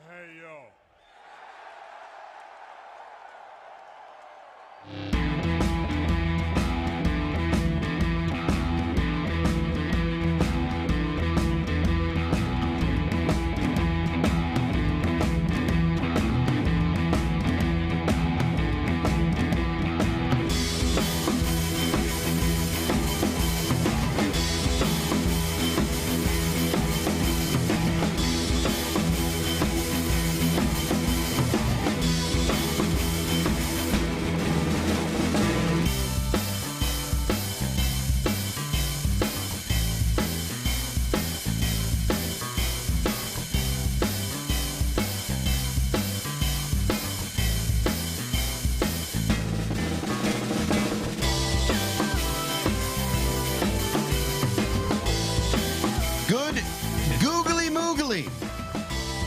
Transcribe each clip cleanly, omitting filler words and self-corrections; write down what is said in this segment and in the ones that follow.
Hey, yo.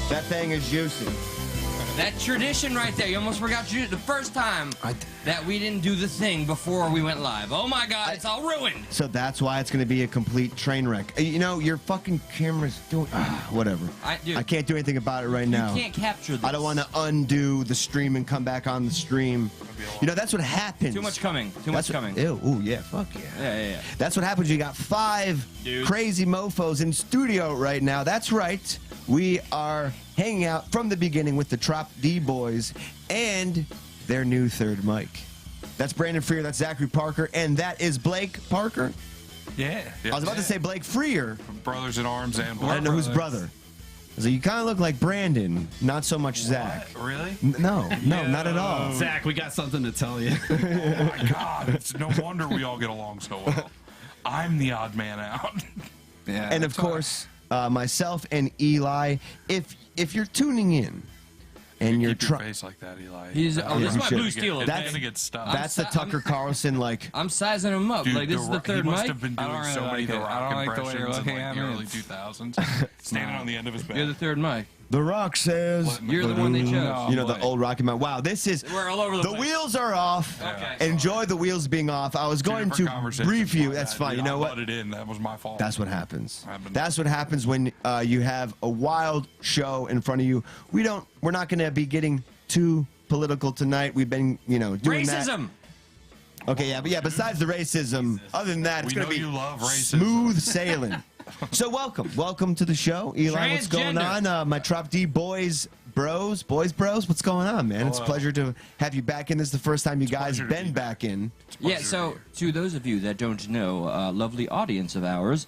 That thing is juicy. That tradition right there. You almost forgot to do it the first time that we didn't do the thing before we went live. Oh my God, it's all ruined. So that's why it's going to be a complete train wreck. You know, your fucking camera's doing... whatever. I can't do anything about it right now. You can't capture this. I don't want to undo the stream and come back on the stream. You know, that's what happens. Too much coming. Too much coming. Ew, ooh, yeah, fuck yeah. Yeah. That's what happens. You got 5 crazy mofos in studio right now. That's right. We are hanging out from the beginning with the Trop D Boys and their new third mic. That's Brandon Freer, that's Zachary Parker, and that is Blake Parker. Yeah. I was about to say Blake Freer. Brothers in Arms and Blake. I don't know whose brother. So you kind of look like Brandon, not so much Zach. Really? No, not at all. Zach, we got something to tell you. Oh my God! It's no wonder we all get along so well. I'm the odd man out. Yeah. And of course, myself and Eli. If you're tuning in, and you're trying face like that, Eli. This is my blue steel. That's gonna get stuck. That's the Tucker Carlson like. I'm sizing him up. Dude, like this is the third mic. He mic. must have been doing so many The Rock impressions in like the early 2000s. Standing on the end of his bed. You're the third mic. The Rock says you're the one they chose. You know, the old Rocky Mountain. Wow, this is... We're all over the place. wheels are off. Okay. Enjoy the wheels being off. I was going to brief you. That's fine. You know what? That was my fault. That's what happens. That's what happens when you have a wild show in front of you. We're not going to be getting too political tonight. We've been, doing racism. That. Okay, yeah, but besides the racism, other than that, it's going to be smooth sailing. So welcome to the show, Eli. What's going on? My Trop D boys, bros, what's going on, man? It's a pleasure to have you back in. This is the first time you guys been back in. Yeah. So to those of you that don't know, lovely audience of ours,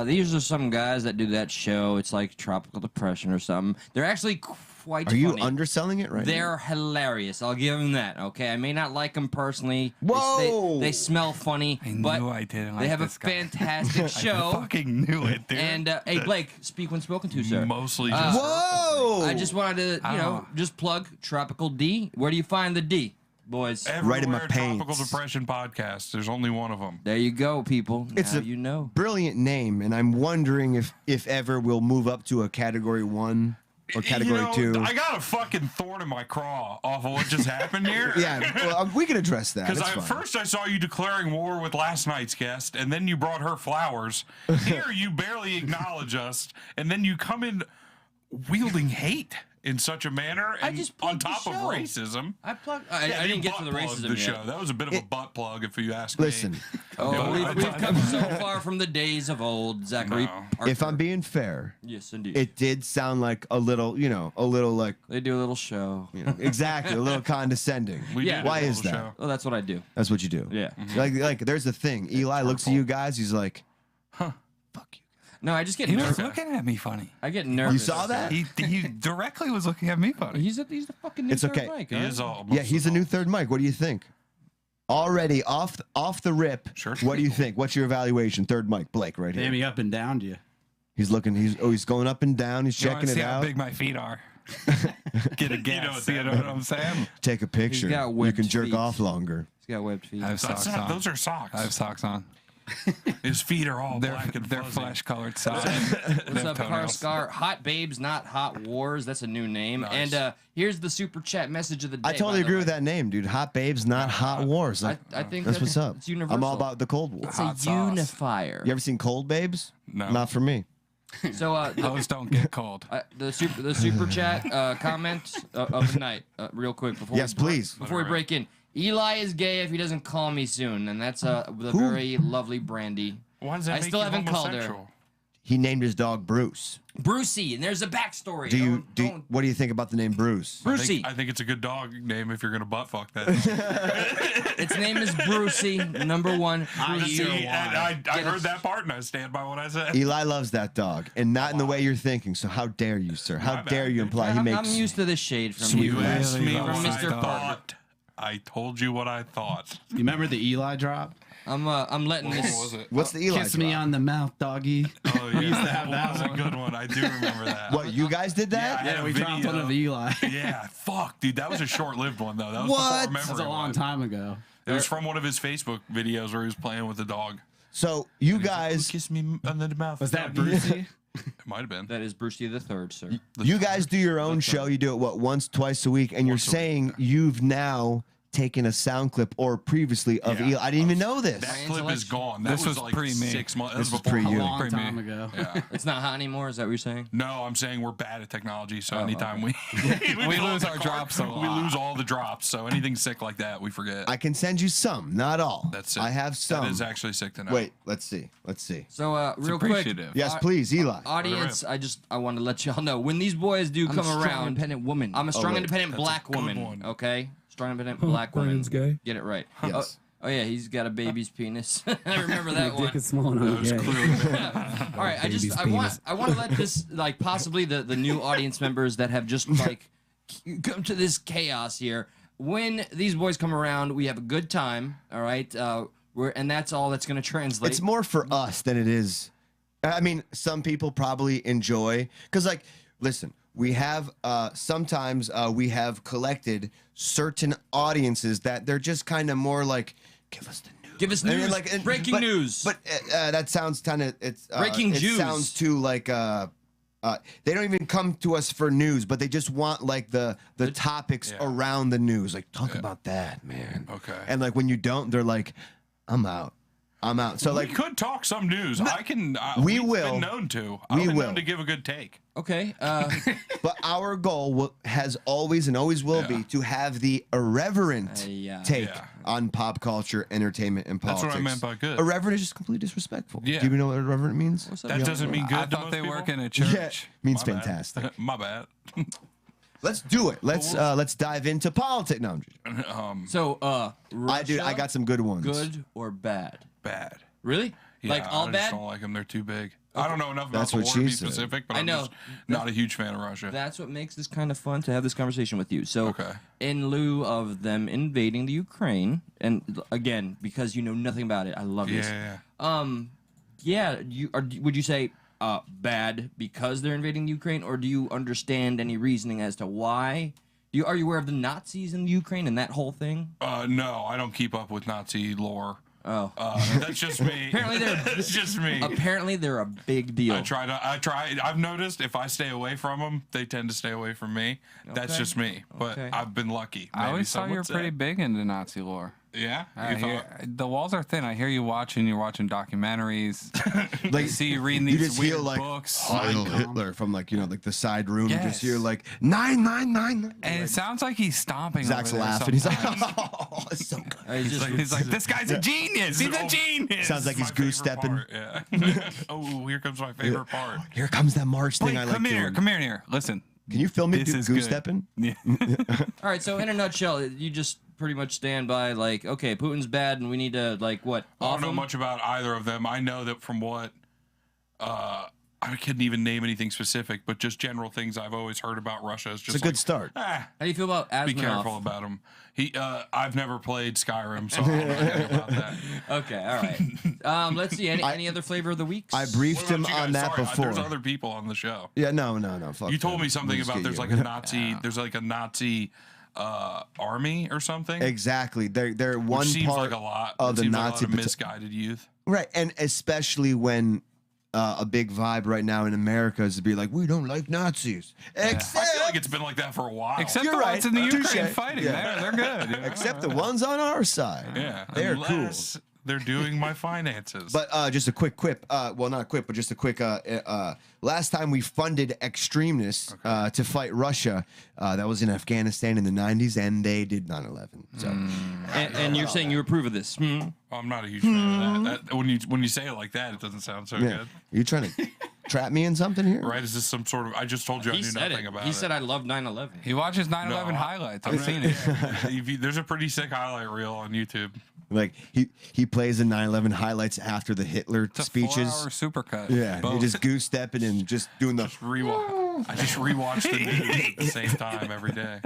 these are some guys that do that show. It's like Tropical Depression or something. They're actually quite funny. Are you underselling it right now? They're hilarious. I'll give them that. Okay, I may not like them personally. Whoa! They smell funny, but I didn't like they have a this guy. fantastic show. I fucking knew it, dude. And hey, Blake, speak when spoken to, sir. Mostly just. Whoa! I just wanted to, just plug Tropical D. Where do you find the D, boys? Everywhere, right in my pants. Tropical Depression podcast. There's only one of them. There you go, people. It's now a brilliant name, and I'm wondering if ever we'll move up to a Category 1 or Category 2. I got a fucking thorn in my craw off of what just happened here. Yeah, well, we can address that. Because first I saw you declaring war with last night's guest, and then you brought her flowers. Here you barely acknowledge us, and then you come in wielding hate in such a manner, and on top of racism. I didn't get to the racism yet. Show. That was a bit of a butt plug, if you ask me. We've come so far from the days of old, Zachary Parker. If I'm being fair, yes, indeed, it did sound like a little like they do a little show. Exactly, a little condescending. Why is that? Show. Well, that's what I do. That's what you do. Yeah. Mm-hmm. Like there's the thing. Eli looks at you guys. He's like, "Huh, fuck you." No, I just get nervous. He was looking at me funny. I get nervous. You saw that? He directly was looking at me funny. He's the fucking new third mic. He is all. Yeah, he's a new third mic. What do you think? Already off the rip. Sure. What do you think? What's your evaluation? Third mic, Blake, right here. Damn, he up and down you. He's looking. He's going up and down. He's checking it out. How big my feet are. Get a guess. You know what I'm saying? Take a picture. You can jerk off longer. He's got webbed feet. I have socks on. Those are socks. I have socks on. His feet are all black and they're fuzzy. flesh-colored socks. What's up, Carscar? Hot Babes, not Hot Wars. That's a new name. Nice. And here's the super chat message of the day. I totally agree with that name, dude. Hot Babes, not Hot Wars. I think that's what's up. It's universal. I'm all about the Cold War. It's a unifier. You ever seen Cold Babes? No. Not for me. So Those don't get cold. the super chat comment of the night, real quick before please. Before we break in. Eli is gay if he doesn't call me soon, and that's the very lovely Brandy. Why does that I make still you haven't called her. homosexual? He named his dog Bruce. Brucey, and there's a backstory. What do you think about the name Bruce? Brucey. I think it's a good dog name if you're gonna butt fuck that. Its name is Brucey, number one. I heard that part and I stand by what I said. Eli loves that dog, and not in the way you're thinking. So how dare you, sir? How dare you imply he makes? I'm used to this shade from sweet you. You asked me From what I Mr. thought. I told you what I thought. You remember the Eli drop? I'm letting What this. was it? What's the Eli? Kiss me drop? on the mouth, doggy. Oh, yeah. We used to have that was that a good one. I do remember that. What, you guys did that? Yeah, I had a We dropped video. one of Eli. Yeah, fuck, dude. That was a short-lived one, though. That was What? before That was a Memory long One. time ago. It was from one of his Facebook videos where he was playing with the dog. So you guys, Kiss me on the mouth. Was that doggy. Brucey? It might have been. That is Brucey the Third, sir. you guys do your own show. You do it once, twice a week, and you're Once a week, saying you've now taken a sound clip or previously of Yeah. Eli. I didn't even know this. That clip is gone. That This was like pre-me. 6 months. That This was was before pre you. A long Pretty time me. ago. Yeah. It's not hot anymore. Is that what you're saying? No, I'm saying we're bad at technology, so anytime We lose our car, drops a we lot. lose all the drops. So anything sick like that, we forget. I can send you some, not all. That's it. I have some. That is actually sick to know. Wait, let's see. Let's see. So, real quick, appreciative. Yes, please, Eli. audience, I want to let y'all know when these boys do come strong, around. independent woman. I'm a strong, wait. independent That's a black good woman. one. Okay, strong, independent black woman. Brian's gay. Get it right. Yes. Oh yeah, he's got a baby's penis. I remember that Dick one. is small and I'm gay. All right, Baby's I penis. want to let this like possibly the new audience members that have just like come to this chaos here. When these boys come around, we have a good time. All right, and that's all that's going to translate. It's more for us than it is. I mean, some people probably enjoy because, like, listen, we have sometimes we have collected certain audiences that they're just kind of more like, give us the news. Give us I mean, news. like, Breaking news. But that sounds kind of Breaking it Jews. sounds too like they don't even come to us for news, but they just want like the topics around the news. Like, talk about that, man. Okay. And like when you don't, they're like, I'm out. So We like could talk some news. I can. we we've will. Been known to. We I've been will. known to give a good take. okay. But our goal has always and always will be to have the irreverent yeah. take Yeah. on pop culture, entertainment, and That's politics. what I meant by good. Irreverent is just completely disrespectful. Yeah. Do you even know what irreverent means? That doesn't mean good. I to thought most they people. work in a Yeah, church. means My bad. fantastic. My bad. Let's do it. Let's dive into politics. No, I'm just, So, I Russia, got some good ones. good or bad? Bad. Really? Yeah, Like all I bad? just don't like them. They're too big. I don't know enough about That's the what war to she be said. specific, but I I'm know. just not a huge fan of Russia. That's what makes this kind of fun to have this conversation with you. So, Okay. in lieu of them invading the Ukraine, and again, because you know nothing about it, I love this. Yeah. Would you say bad because they're invading Ukraine, or do you understand any reasoning as to why? Are you aware of the Nazis in Ukraine and that whole thing? No, I don't keep up with Nazi lore. Oh, That's just me. Apparently they're- That's just me. apparently they're a big deal. I try. I've noticed if I stay away from them, they tend to stay away from me. That's Okay. just me. But Okay. I've been lucky. I Maybe always some thought you were would say. pretty big into Nazi lore. Yeah. I You hear, thought- the walls are thin. I hear you watching. You're watching documentaries. Like, I see you reading you these just weird hear like books. Heil Hitler from like like the side room. You just Yes. hear like 999. And it sounds like he's stomping. Zach's over there laughing. He's like, sometimes. oh, it's so good. He's like, this guy's a genius. He's a genius. Sounds like he's my favorite goose stepping. part, Yeah. Oh, here comes my favorite part. Here comes that march thing Wait, I like come here, doing. come here. Listen, Can you film me This is goose good. stepping? yeah. All right, so in a nutshell, you just pretty much stand by like, okay, Putin's bad, and we need to like what? I Off don't know him? much about either of them. I know that from what I couldn't even name anything specific, but just general things I've always heard about Russia is just It's a good like, start. How do you feel about Asmonov? be careful about him. I've never played Skyrim, so I don't know anything about that. Okay, all right. Let's see. Any other flavor of the week? I briefed What him about you on guys? that Sorry, before. There's other people on the show. Yeah, no. Fuck You told that. me something We'll just about get there's you. like a Nazi. There's like a Nazi army or something. Exactly. They're Which one seems part like a lot. of It the seems Nazi like a lot of misguided youth. right, and especially when a big vibe right now in America is to be like, we don't like Nazis. Except, I feel like it's been like that for a while. Except You're the right. ones in the Touche. Ukraine fighting. Yeah. They're good. except the ones on our side. yeah, They're unless They're doing my finances. But just a quick quip. Well, not a quip, but just a quick. Last time we funded extremists to fight Russia, that was in Afghanistan in the 90s, and they did 9/11. So, And you're saying you approve of this? I'm not a huge fan of that. When you say it like that, it doesn't sound so good. are you trying to trap me in something here? Right? Is this some sort of? I just told you I He knew said nothing it. about He it. said I love 9/11. He watches 9/11 No, highlights. I've seen it. There's a pretty sick highlight reel on YouTube. Like he plays the 9/11 highlights after the Hitler It's a speeches. 4-hour supercut. Yeah, Both. he just goose stepping and just doing the. I just rewatch the news at the same time every day.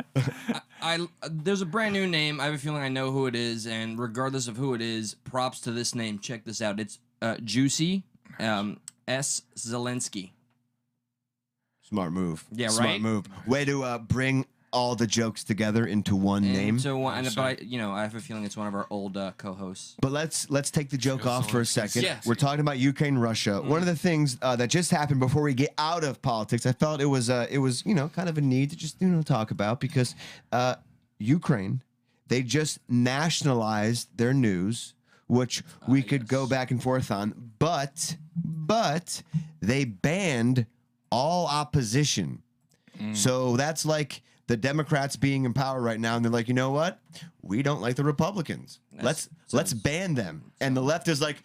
There's a brand new name. I have a feeling I know who it is, and regardless of who it is, props to this name. Check this out. It's Juicy S. Zelensky. Smart move. Yeah, Smart right? move. Way to bring all the jokes together into one name. So, I have a feeling it's one of our old co-hosts. But let's take the joke off for a second. Yes. We're talking about Ukraine, Russia. One of the things that just happened before we get out of politics, I felt it was kind of a need to just talk about because Ukraine, they just nationalized their news, which we could go back and forth on, but they banned all opposition. So that's like the Democrats being in power right now, and they're like, you know what? We don't like the Republicans. Let's ban them. And the left is like,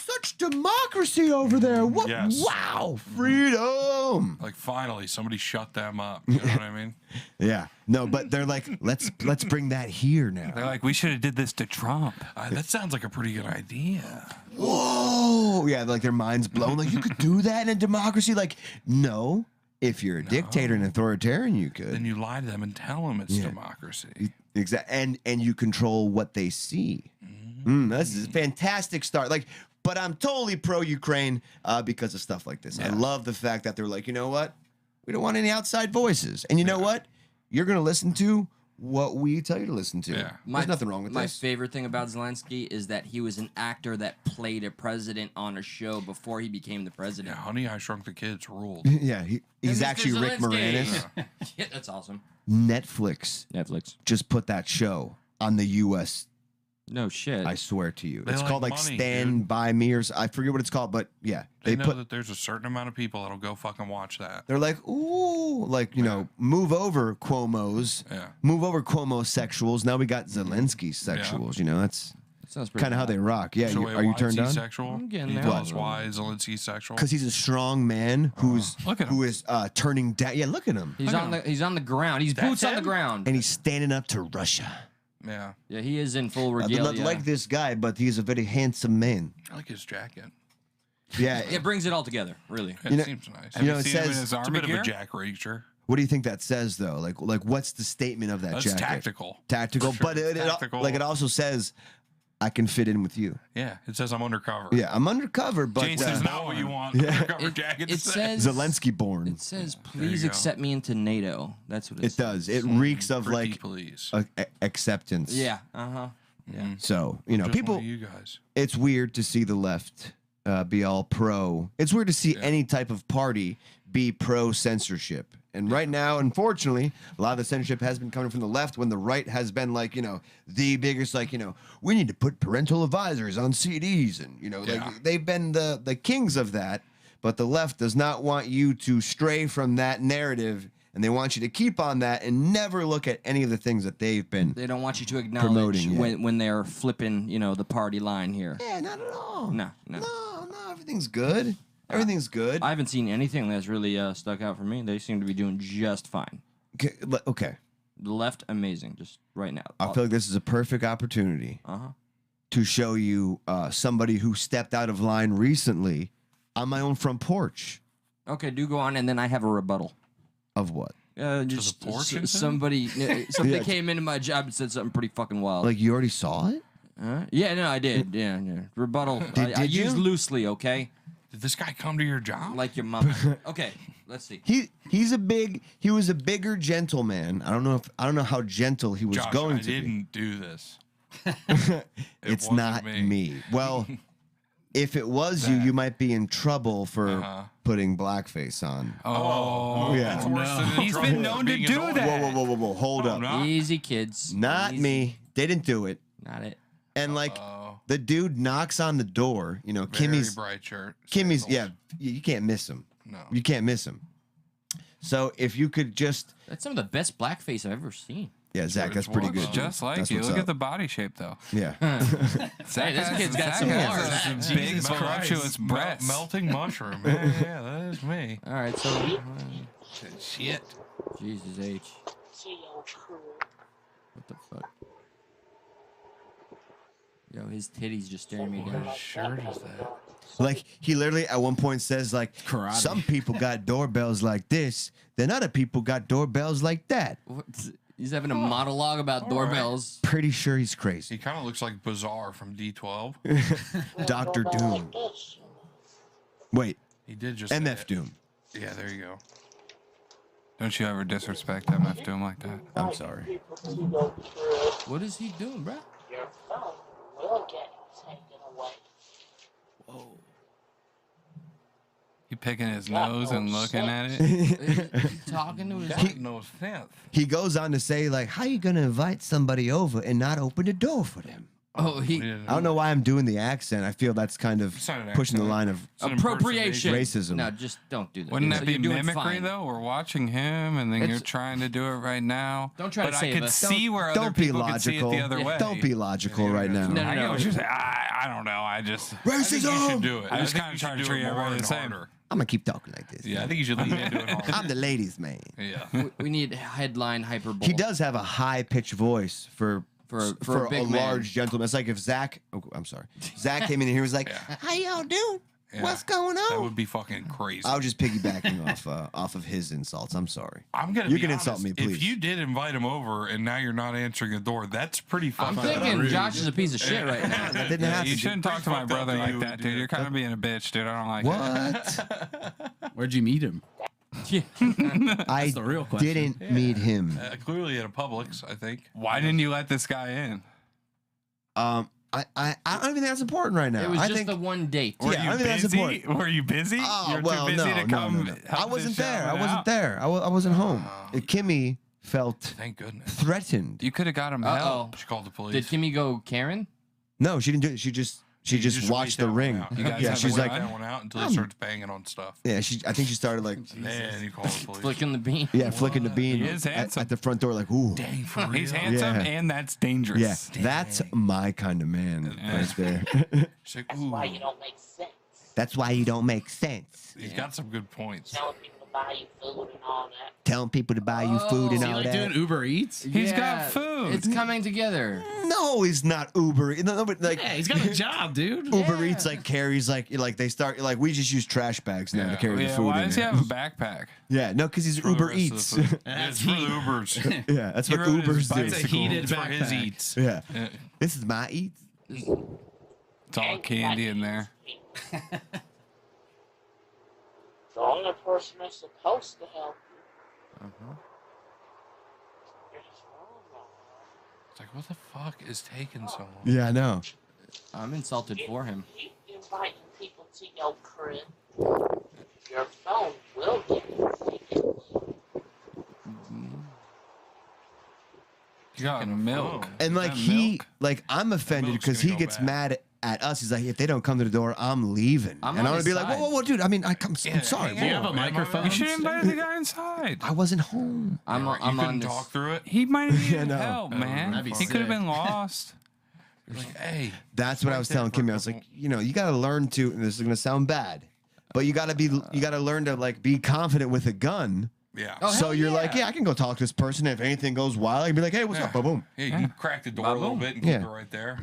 such democracy over there. What? Yes. Wow, freedom. Like finally, somebody shut them up. You know what I mean? Yeah. No, but they're like, let's bring that here now. They're like, we should have did this to Trump. That sounds like a pretty good idea. Whoa. Yeah, like their minds blown. Like you could do that in a democracy. Like no. If you're a dictator and authoritarian, you could. Then you lie to them and tell them it's democracy. Exactly, and you control what they see. This is a fantastic start. Like, but I'm totally pro Ukraine because of stuff like this. I love the fact that they're like, you know what? We don't want any outside voices, and you know what? You're gonna listen to what we tell you to listen to. Yeah. There's nothing wrong with My this. favorite thing about Zelensky is that he was an actor that played a president on a show before he became the president. Yeah, Honey, I Shrunk the Kids ruled. Yeah, he's Mr. actually Rick Zelensky. Moranis. Yeah, that's awesome. Netflix just put that show on the U.S. No shit. I swear to you. They It's like called like money, Stand dude. By Me or I forget what it's called, but yeah. They know that there's a certain amount of people that'll go fucking watch that. They're like, ooh, like, move over Cuomo's. Yeah. Move over Cuomo sexuals. Now we got Zelensky sexuals. That's Sounds pretty kind of how they rock. Yeah, So are wait, you why turned is he on? sexual? I'm getting He there. tells why is Zelensky sexual? Because he's a strong man who's Look at him. who is turning down. Yeah, look at him. He's on the ground. He's boots on the ground. And he's standing up to Russia. Yeah, Yeah, he is in full Not regalia. like this guy, but he's a very handsome man. I like his jacket. Yeah. It brings it all together, really. It seems nice. You know, Have it you seen him in says- his It's a army bit of gear? a Jack Reacher. What do you think that says though? Like what's the statement of that That's jacket? tactical. Tactical, Sure, but tactical. it also says I can fit in with you. Yeah, it says I'm undercover. Yeah, I'm undercover, but This is not what you want. Undercover jacket It says Zelensky born. It says, you "Please go. accept me into NATO." That's what it It says. does. It reeks of Pretty like please. acceptance. Yeah. Uh-huh. Yeah. So Just one people. of you guys. It's weird to see the left be all pro. It's weird to see any type of party be pro censorship. And right now, unfortunately, a lot of the censorship has been coming from the left when the right has been like, the biggest, like, we need to put parental advisors on CDs. And, like they've been the kings of that. But the left does not want you to stray from that narrative. And they want you to keep on that and never look at any of the things that they've been. They don't want you to acknowledge Promoting, yeah. when they're flipping, the party line here. Yeah, not at all. No. No, everything's good. Everything's good. I haven't seen anything that's really stuck out for me. They seem to be doing just fine. Okay. The left, amazing, just right now. I feel like this is a perfect opportunity to show you somebody who stepped out of line recently on my own front porch. Okay, do go on, and then I have a rebuttal. Of what? Just porch incident? somebody came into my job and said something pretty fucking wild. Like you already saw it? Yeah, no, I did. Yeah. Rebuttal. I did you? used loosely, okay? Did this guy come to your job? Like your mom. Okay, let's see. He was a bigger gentleman. I don't know how gentle he was Josh, going I to be. didn't do this. It's wasn't not me. Well, if it was you might be in trouble for putting blackface on. Oh, Yeah. It's worse than in He's trouble been known to being do annoyed. that. Whoa. Hold up. no. Easy, kids. Not Easy. me. They didn't do it. Not it. And like The dude knocks on the door. You know, Very Kimmy's bright shirt. Kimmy's. sandals. Yeah, you can't miss him. No. You can't miss him. So if you could just, That's some of the best blackface I've ever seen. yeah, Zach, that's pretty Looks good. just like That's you. what's Look up. at the body shape, though. Yeah. Hey, this kid's got some has bars. some big, Jesus voluptuous Christ. breasts. Melting mushroom. Yeah, that is me. All right, so Shit. Jesus H. What the fuck? Yo, his titties just staring me down. What shirt is that? Like he literally at one point says like, Karate. some people got doorbells like this, then other people got doorbells like that. What? He's having a monologue about doorbells. Pretty sure he's He crazy. kind of looks like Bazaar from D12. Dr. Doom. Wait, He did just MF say it. Doom. Yeah, there you go. Don't you ever disrespect MF Doom like that. I'm sorry. What is he doing, bro? Your phone will get taken away. He picking his nose and looking at it. Is he talking to his? Got no sense. He goes on to say like, how you gonna invite somebody over and not open the door for them? Oh, he I don't know why I'm doing the accent. I feel that's kind of It's not an pushing the accent. line of It's an appropriation. Racism. No, just don't do that. Wouldn't So that be you're doing mimicry fine. though? We're watching him, and then you're It's- trying to do it right now. Don't try to but I save could us. see where other Don't be people could see it logical. the other way. Don't be logical right now. No, no, I get no. what you're saying. I don't know. I just I think you should Racism. do it. I just think kinda you try should to do treat it more everybody the and same. harder. I'm gonna keep talking like this. Yeah, I think you should lean into it harder. I'm the ladies' man. Yeah. We need headline hyperbole. He does have a high pitched voice for For a big a man. large gentleman. It's like if Zach, oh, I'm sorry, Zach came in and he was like, "How y'all doing? Yeah. What's going That on?" would be fucking crazy. I was just piggybacking off of his insults. I'm sorry. I'm gonna. You be can honest, insult me, please. If you did invite him over and now you're not answering the door, that's pretty I'm fucking. thinking rude. Josh is a piece of shit right now. That didn't Yeah, happen. You shouldn't talk to my Pretty fucked up brother that like you that, would dude. do You're kind of being a bitch, dude. I don't like it. What? Where'd you meet him? I the real question. didn't meet him. Clearly at a Publix, I think. Why didn't you let this guy in? I don't even think that's important right now. It was I just think the one date. Were Yeah, I you think that's busy? important. Were you busy? Oh, You're well, too busy no, to no, come. no, no. help I wasn't this there. I gentleman wasn't out? there. I wasn't home. Kimmy felt Thank goodness. threatened. You could have got him Uh-oh. help. She called the police. Did Kimmy go Karen? No, she didn't do it. She just watched wait the that ring. one out. You guys Yeah, have she's to like, wait that one out until he starts banging on stuff. yeah. I think she started like, Then you call the police. Flicking the bean. yeah, flicking the bean He is handsome. at the front door, like, ooh, Dang, for real. He's handsome, Yeah. and that's dangerous. yeah, that's my kind of man right there. She's like, ooh. Why you don't make sense? That's why you don't make sense. He's got some good points. Telling people to buy you food and all that. Telling people to buy you food and Is he all like that. doing Uber Eats? He's got food. It's coming together. No, he's not Uber. No, but like Yeah, he's got a job, dude. Uber Eats like carries like they start like we just use trash bags now to Yeah. carry the Yeah, food why in does he there. have a backpack? Yeah, no, because he's For the Uber rest of the Eats. food. That's It's for the heat. Ubers. Yeah, that's He what rode his Ubers do. It's a bicycle. heated It's for his backpack. eats. Yeah, Yeah. this is my eats. It's all candy in there. The only person that's supposed to help you. You're just wrong about It's like, what the fuck is taking so long? Yeah, I know. I'm insulted that. for him. Keep inviting people to your crib. Your phone will get taken away. You got milk. And like That he, milk? like I'm offended milk's because gonna he go gets bad. mad at us. He's like, if they don't come to the door, I'm leaving. I'm and on I'm gonna his be like, side. whoa, dude. I mean, I'm Yeah, sorry. hang You whoa. have a microphone? You should have invited the guy inside. I wasn't home. I'm You on couldn't this. talk through it? He might have needed no. help, man. That'd be He could have sick. been lost. You're like, hey. That's what I was there telling for a Kimmy. I was like, couple- you know, you got to learn to. And this is gonna sound bad, but you got to learn to like be confident with a gun. Yeah. Oh, So hell you're yeah. like, yeah, I can go talk to this person. If anything goes wild, I can be like, hey, what's Yeah. up? Boom. Yeah, you crack the door a little Ba-boom. bit and keep Yeah. it right there.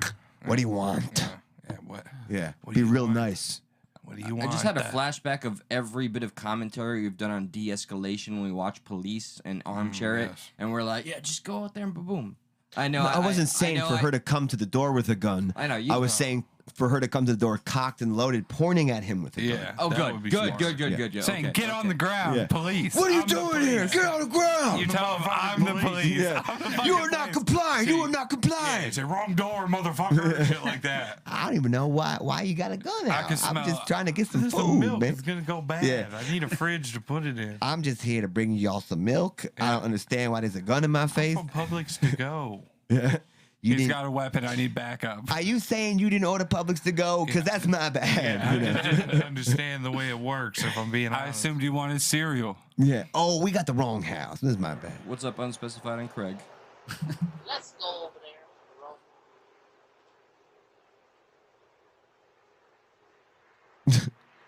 What do you want? Yeah. Yeah, what? Yeah, What be do you real want? nice. What do you I want? just had a that? flashback of every bit of commentary we've done on de-escalation when we watch Police and Armchair it, yes. and we're like, yeah, just go out there and boom. I know. No, I wasn't saying for her to come to the door with a gun. I know, you I was know. saying for her to come to the door cocked and loaded, pointing at him with a gun. Yeah. Oh, that good, would be good, smart. good, good, Yeah. good, good. Saying, okay, get on okay. the ground, Yeah. police. What are you I'm the doing here? police. Get on the ground. You tell him I'm the police. Yeah. I'm the You fucking are not police. complying. You are not Yeah, complying. it's a wrong door, motherfucker, and shit like that. I don't even know why you got a gun out. can I'm smell just it. trying to get some This food, milk man. is gonna go bad. Yeah. I need a fridge to put it in. I'm just here to bring y'all some milk. I don't understand why there's a gun in my face. From Publix to go. Yeah. He's got a weapon. I need backup. Are you saying you didn't order Publix to go? Because that's my bad. You know? I didn't understand the way it works, if I'm being honest. I assumed you wanted cereal. Yeah. Oh, we got the wrong house. This is my bad. What's up, unspecified and Craig? Let's go over there.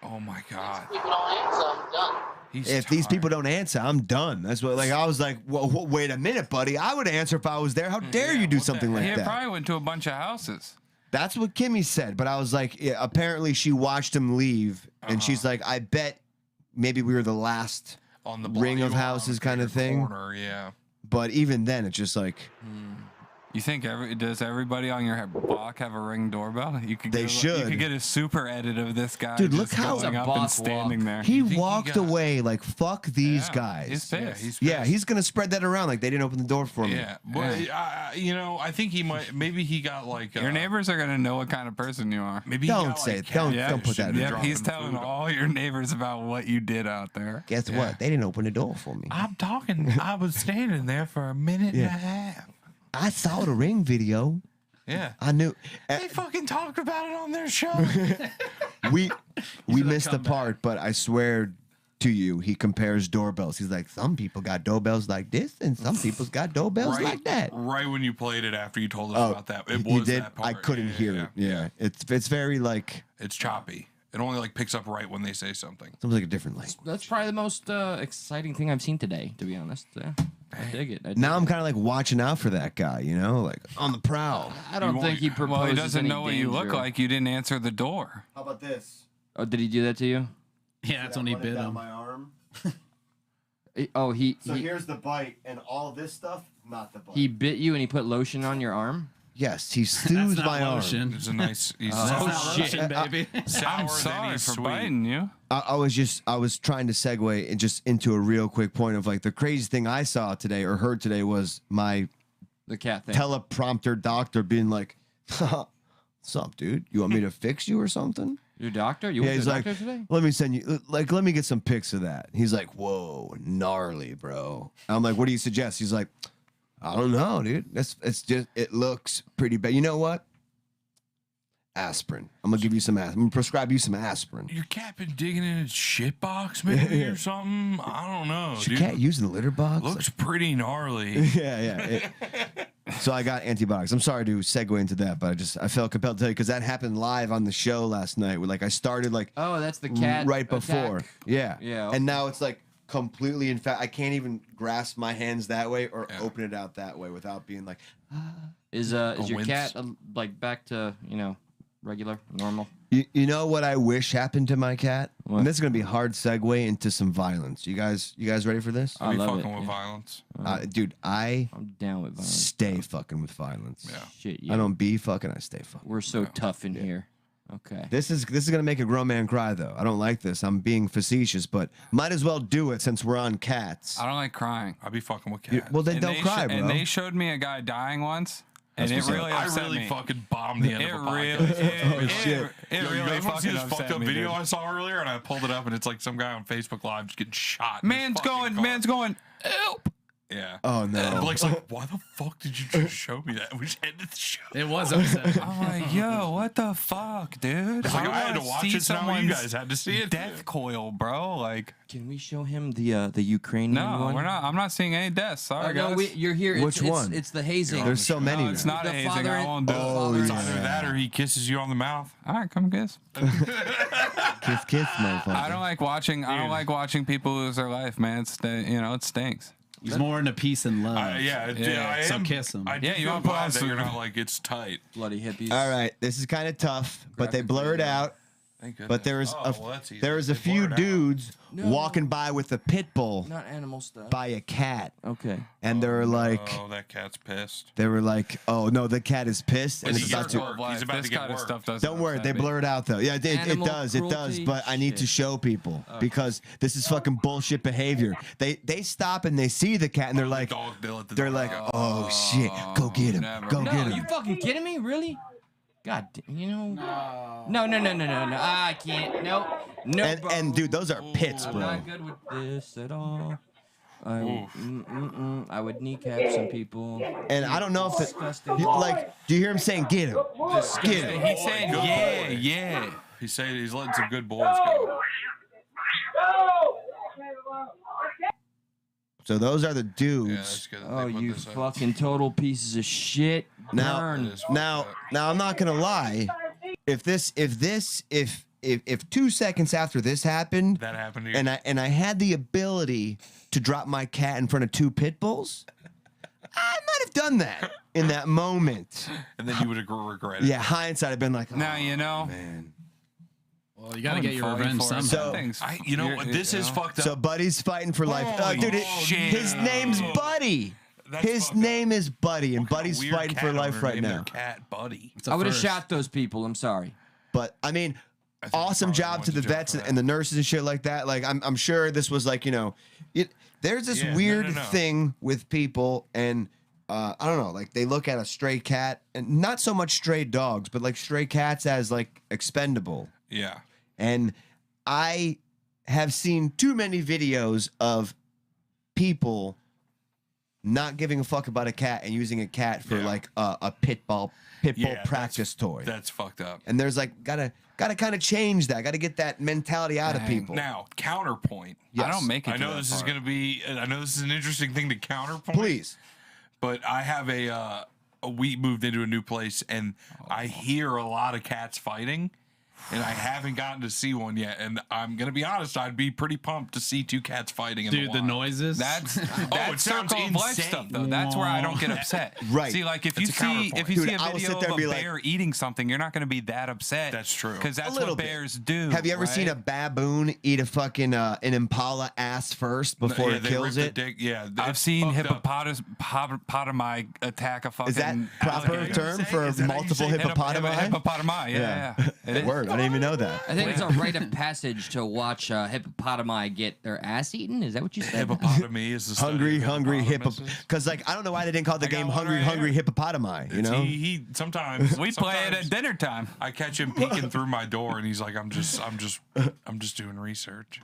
Oh my God. People don't answer, I'm done. If these people don't answer, I'm done. That's what. Like I was like, well, wait a minute, buddy. I would answer if I was there. How dare you do something like He that? probably went to a bunch of houses. That's what Kimmy said. But I was like, yeah, apparently she watched him leave, and she's like, I bet maybe we were the last on the ring of houses kind of thing. Corner, yeah. But even then, it's just like. You think does everybody on your block have a Ring doorbell? You could. They should. You could get a super edit of this guy. Dude, look just how- going up and standing there. He walked away like, fuck these guys. He's pissed. Yeah, he's going to spread that around like they didn't open the door for me. Yeah, but you know, I think he might. Maybe he got like. Your neighbors are gonna know what kind of person you are. Maybe Don't he got, say like, it. Don't catfish put that and in. Yeah, dropping he's telling food. all your neighbors about what you did out there. Guess what? They didn't open the door for me. I'm talking. I was standing there for a minute and a half. I saw the Ring video. Yeah. I knew. They fucking talked about it on their show. we missed the part, but I swear to you, he compares doorbells. He's like, some people got doorbells like this, and some people's got doorbells like that. Right when you played it after you told us about that. It you was did? that part. I couldn't hear it. Yeah. It's very like. It's choppy. It only like picks up right when they say something. Sounds like a different language. That's probably the most exciting thing I've seen today, to be honest. Yeah. I dig it. Now I'm kind of like watching out for that guy, you know, like on the prowl. I don't think he proposes. Well, he doesn't any know what you look danger. like. You didn't answer the door. How about this? Oh, did he do that to you? Yeah, that's when he bit him. my arm. Oh, he here's the bite, and all this stuff, not the bite. he bit you and he put lotion on your arm. Yes, he That's stews not my arm. lotion. It's a nice. He's That's Oh, not shit. lotion, baby. sour, I'm then sorry he's for sweet. biting you. I was trying to segue and just into a real quick point of like the crazy thing I saw today or heard today was my The cat thing. teleprompter doctor being like, "What's up, dude? You want me to fix you or something?" Your doctor? You Yeah, went he's to the like, doctor today? "Let me send you let me get some pics of that." He's like, "Whoa, gnarly, bro." I'm like, "What do you suggest?" He's like, "I don't know, dude. It's just it looks pretty bad. You know what? Aspirin. I'm gonna give you some. I'm gonna prescribe you some aspirin." Your cat been digging in its shit box maybe or something. I don't know. Is your dude. cat using the litter box? Looks pretty gnarly. Yeah. So I got antibiotics. I'm sorry to segue into that, but I felt compelled to tell you because that happened live on the show last night. Where, like I started like Oh, that's the cat right before. attack? Yeah. Yeah. And now it's like completely in fact I can't even grasp my hands that way or open it out that way without being like Is your wince. cat like back to, regular, normal? you know what I wish happened to my cat? What? And this is gonna be a hard segue into some violence. You guys ready for this? Are you love fucking it, with yeah. violence? Dude, I I'm down with violence. stay fucking with violence. Yeah. Shit, yeah. I don't be fucking, I stay fucking. We're so tough in here. Okay. This is gonna make a grown man cry though. I don't like this. I'm being facetious, but might as well do it since we're on cats. I don't like crying. I'll be fucking with cats. Well then And don't they cry, bro. And they showed me a guy dying once, and it really I upset really me. fucking bombed the end It of a really, podcast. shit. It Yo, really you guys want to see fucking this fucked upset up me, video dude. I saw earlier? And I pulled it up, and it's like some guy on Facebook Live just getting shot. in his Man's fucking going, car. man's going. Help! Yeah. Oh, no. And Blake's like, why the fuck did you just show me that? We just ended the show. It was upsetting. I'm like, yo, what the fuck, dude? It's like, I had to wanna watch see this, now you someone's guys had to see it. Death coil, bro. Like, Can we show him the Ukrainian no, one? we're not. I'm not seeing any deaths. Sorry, No, guys. you're here. Which one? It's the hazing. There's so many. No, it's now. not The a hazing. father I and- won't do it. Oh, It's yeah. either that or he kisses you on the mouth. All right, come kiss. Kiss, motherfucker. I don't like watching. I don't like watching people lose their life, man. It stinks. He's more into peace and love. I So am. kiss him. I do Yeah, you feel wanna put glad on that some- you're not like, it's tight. Bloody hippies. All right, this is kind of tough, but they Graphic blur it video. out. Thank goodness. But there is that's easy. there is a They few blurred out. dudes No. walking by with a pit bull Not animal stuff. by a cat, Okay. and they were like, Oh, that cat's pissed. "Oh no, the cat is pissed, and Is it's he about gonna to." work? He's about this to get kind of worked. stuff doesn't. Don't worry, upset they me. blur it out though. Yeah, it Animal does, cruelty? but I need to Shit. show people because this is fucking bullshit behavior. They stop and they see the cat and they're like, Dog Bill at the they're dog. like, "Oh shit, go get him, never. go No, get you him." fucking kidding me? Really? God, No. No. I can't. No. And dude, those are pits, I'm bro. not good with this at all. I would kneecap some people. And I don't know if Disgusting. do you hear him saying, get him? Get him. He said, yeah, yeah. He's saying he's letting some good boys go. So those are the Yeah, dudes. that's good. Oh, They put you this up. fucking total pieces of shit. Now, Burn. It is now, fucked up. now, I'm not gonna lie. If 2 seconds after this happened, That happened to you. and I had the ability to drop my cat in front of 2 pit bulls, I might have done that in that moment. And then you would regret it. Yeah, hindsight, I've been like, oh, Now, you know. man. Well, you got to get your revenge somehow. So- You know what? This is fucked up. So Buddy's fighting for life. Holy Dude, shit. his name's Buddy. That's His fucked up. name is Buddy, and What kind of Buddy's weird fighting for cat life owner right named their now. Cat Buddy. It's a I would have first. shot those people. I'm sorry. But I mean, I think awesome you probably job went to the to jail vets for that. and the nurses and shit like that. Like I'm sure this was like, there's this Yeah, no, weird no. thing with people, and I don't know, like they look at a stray cat, and not so much stray dogs, but like stray cats as like expendable. Yeah. And I have seen too many videos of people not giving a fuck about a cat and using a cat for Yeah. like a pit bull Yeah, practice toy. That's fucked up. And there's like gotta kind of change that. Got to get that mentality out of Dang. people. Now, counterpoint. I don't make it. I to know that this is part. going to be. I know this is an interesting thing to counterpoint. Please. But I have we moved into a new place, and I hear a lot of cats fighting, and I haven't gotten to see one yet. And I'm gonna be honest, I'd be pretty pumped to see 2 cats fighting in Dude, the the wild. noises. That's it that's sounds circle of life insane. stuff though. That's where I don't get upset. Right. See, like if That's you a see counterpoint. a Dude, I will video sit there of and a be like- bear eating something, you're not going to be that upset. That's true. Because that's little what bit. bears do. Have you ever seen a right? baboon eat a fucking an impala ass first before Yeah, it they kills rip it? the dick. Yeah, I've it's seen fucked up. hippopotami attack a fucking. Is that proper Okay. term Is for that how you multiple say hippopotami? Hippopotami, yeah. It is. Word, I didn't even know that. I think it's a rite of passage to watch hippopotami get their ass eaten. Is that what you said? Hippopotami is the study Hungry of hippo. hippopotamuses. Because like I don't know why they didn't call the I got game one Hungry right Hungry here. Hippopotami. You know, He sometimes We play it sometimes at dinner time. I catch him peeking through my door, and he's like, "I'm just doing research."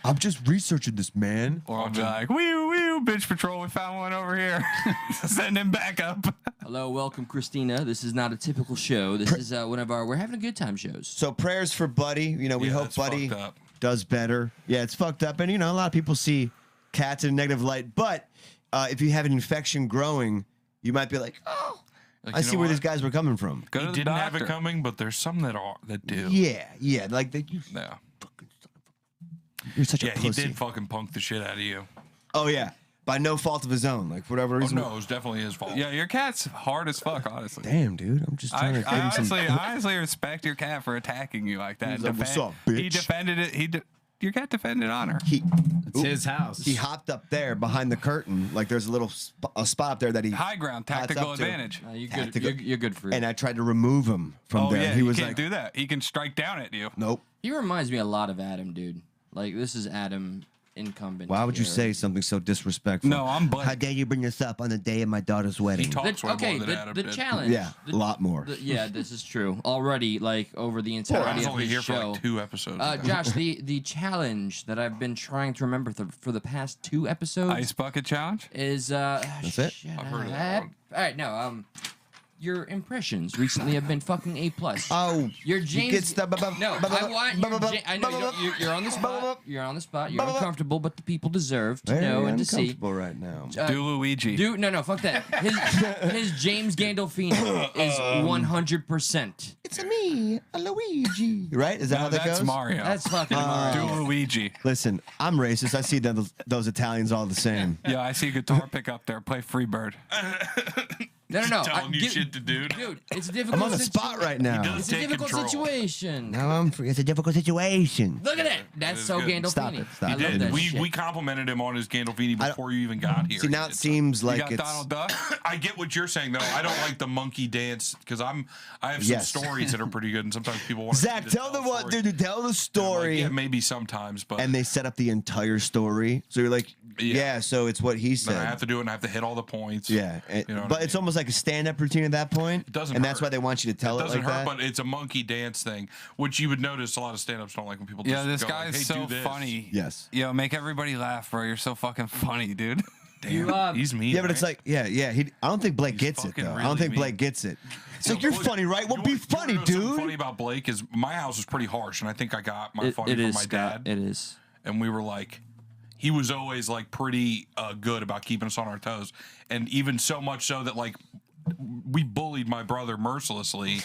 I'm just researching this, man. Or I'll be like, wee wee, bitch patrol, we found one over here. Send him back up. Hello, welcome, Christina. This is not a typical show. This is one of our We're Having a Good Time shows. So prayers for Buddy. You know, we Yeah, hope that's Buddy fucked up. does better. Yeah, it's fucked up, and you know, a lot of people see cats in a negative light. But if you have an infection growing, you might be like, oh, Like, I you see know where what? these guys were coming from. Go He to the didn't have doctor. it coming, but there's some that do. Yeah, like you Yeah. fucking son of a. You're such a Yeah, he pussy. did fucking punk the shit out of you. Oh yeah, by no fault of his own. Like for whatever Oh reason. no, it was definitely his fault. Yeah, your cat's hard as fuck, honestly. Damn, dude, I'm just trying to give him some. I honestly respect your cat for attacking you like that. He's like, "What's up, bitch?" He defended it. Your cat defended honor. It's his house. He hopped up there behind the curtain, like there's a little a spot up there that he. High ground, Hots tactical up to. advantage. You're Tactical- good. You're good for it. And I tried to remove him from Oh there. yeah, he he was can't like, do that. He can strike down at you. "Nope." He reminds me a lot of Adam, dude. Like this is Adam incumbent. Why would you era. say something so disrespectful? No, I'm Blake. How dare you bring this up on the day of my daughter's He wedding? talks way Okay, more than Adam the did. challenge. Yeah, a lot more. Yeah, this is true. Already, like over the I entirety was of only his here for show. like 2 episodes. Josh, the challenge that I've been trying to remember for the past 2 episodes Ice bucket challenge. is That's it? shut I've heard of that up. one. All right, no, your impressions recently have been fucking A+. Oh, Your you James. get stuff. No, I want your. I know you're on the spot. You're on the spot. You're uncomfortable, but the people deserve to know and to see. uncomfortable right now. Do Luigi. Dude, no, fuck that. His James Gandolfini is 100%. It's me, a Luigi. Right? Is that how No, that that's goes? Mario. That's fucking Do Mario. Luigi. Listen, I'm racist. I see those Italians all the same. Yeah, I see guitar pick up there. Play Freebird. No. telling you shit to do. Dude, it's a difficult I'm on the spot right now. does. It's a Take difficult control. situation. Now it's a difficult situation. Look at that. That's is so good. Gandolfini. Stop it. Stop I it. love that we shit. we complimented him on his Gandolfini before you even got here. See, now it seems You like got it's. Donald Duck. I get what you're saying though. I don't like the monkey dance because I have some Yes. stories that are pretty good, and sometimes people want Zach, tell them what, dude. Tell the story. Yeah, maybe sometimes, but And they set up the entire story. So you're like, Yeah. yeah, so it's what he then I said. have to do it, and I have to hit all the points. Yeah, You know what but I it's mean? almost like like a stand-up routine at that point? It doesn't And that's hurt. why they want you to tell it doesn't like hurt, that? but it's a monkey dance thing, which you would notice a lot of stand-ups don't like when people just Yeah, this go guy's like, hey, so do this. funny. Yes. Yo, make everybody laugh, bro. You're so fucking funny, dude. Damn, he's mean. Yeah, but it's right? like, I don't think Blake He's gets it, fucking though. I really don't think mean. Blake gets it. It's like, Yo, you're funny, right? Well, be you funny, know something dude. funny about Blake is my house was pretty harsh, and I think I got my funny It from is, my Scott. dad. It is. And we were like, he was always like pretty good about keeping us on our toes, and even so much so that like we bullied my brother mercilessly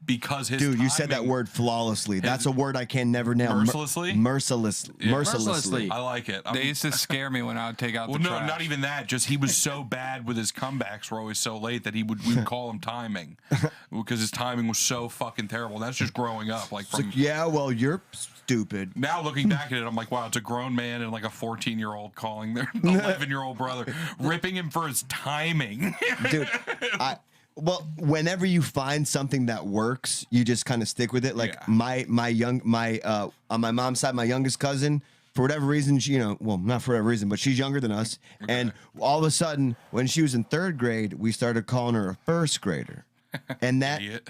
because his Dude, you said that timing- word flawlessly. That's a word I can never nail. Mercilessly? Mercilessly. Mercilessly. I like it. They used to scare me when I would take out Well, the no, trash. not even that. Just he was so bad with his comebacks. Were always so late that we would call him timing because his timing was so fucking terrible. That's just growing up. Like It's from like, yeah, well, you're stupid. now looking back at it, I'm like, wow, it's a grown man and like a 14-year-old calling their 11-year-old brother, ripping him for his timing. Dude, well, whenever you find something that works, you just kind of stick with it. Like Yeah. on my mom's side, my youngest cousin, for whatever reason, she, well, not for whatever reason, but she's younger than us. And all of a sudden, when she was in 3rd grade, we started calling her a 1st grader. And Idiot.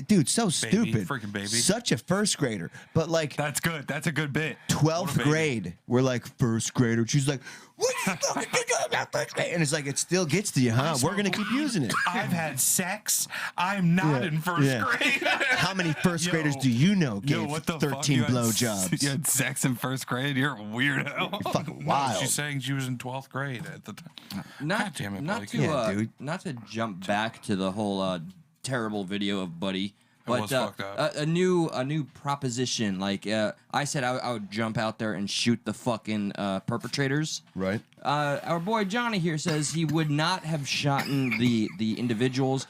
dude, so stupid. Freaking baby. Such a 1st grader. But like That's good. That's a good bit. 12th baby. grade, we're like 1st grader. She's like, what are you fucking thinking about 1st grade? And it's like, it still gets to you, huh? We're going to keep using it. I've had sex. I'm not in first grade. How many 1st graders do you know gave Yo, what the 13 fuck? You blowjobs? You had sex in 1st grade? You're a weirdo. Fucking No, wild. she's saying she was in 12th grade at the time. Not, God damn it, not Blake. to Yeah, dude. not to jump back to the whole terrible video of Buddy, but was fucked up. a new proposition. Like I said, I would jump out there and shoot the fucking perpetrators. Right. Our boy Johnny here says he would not have shot the individuals,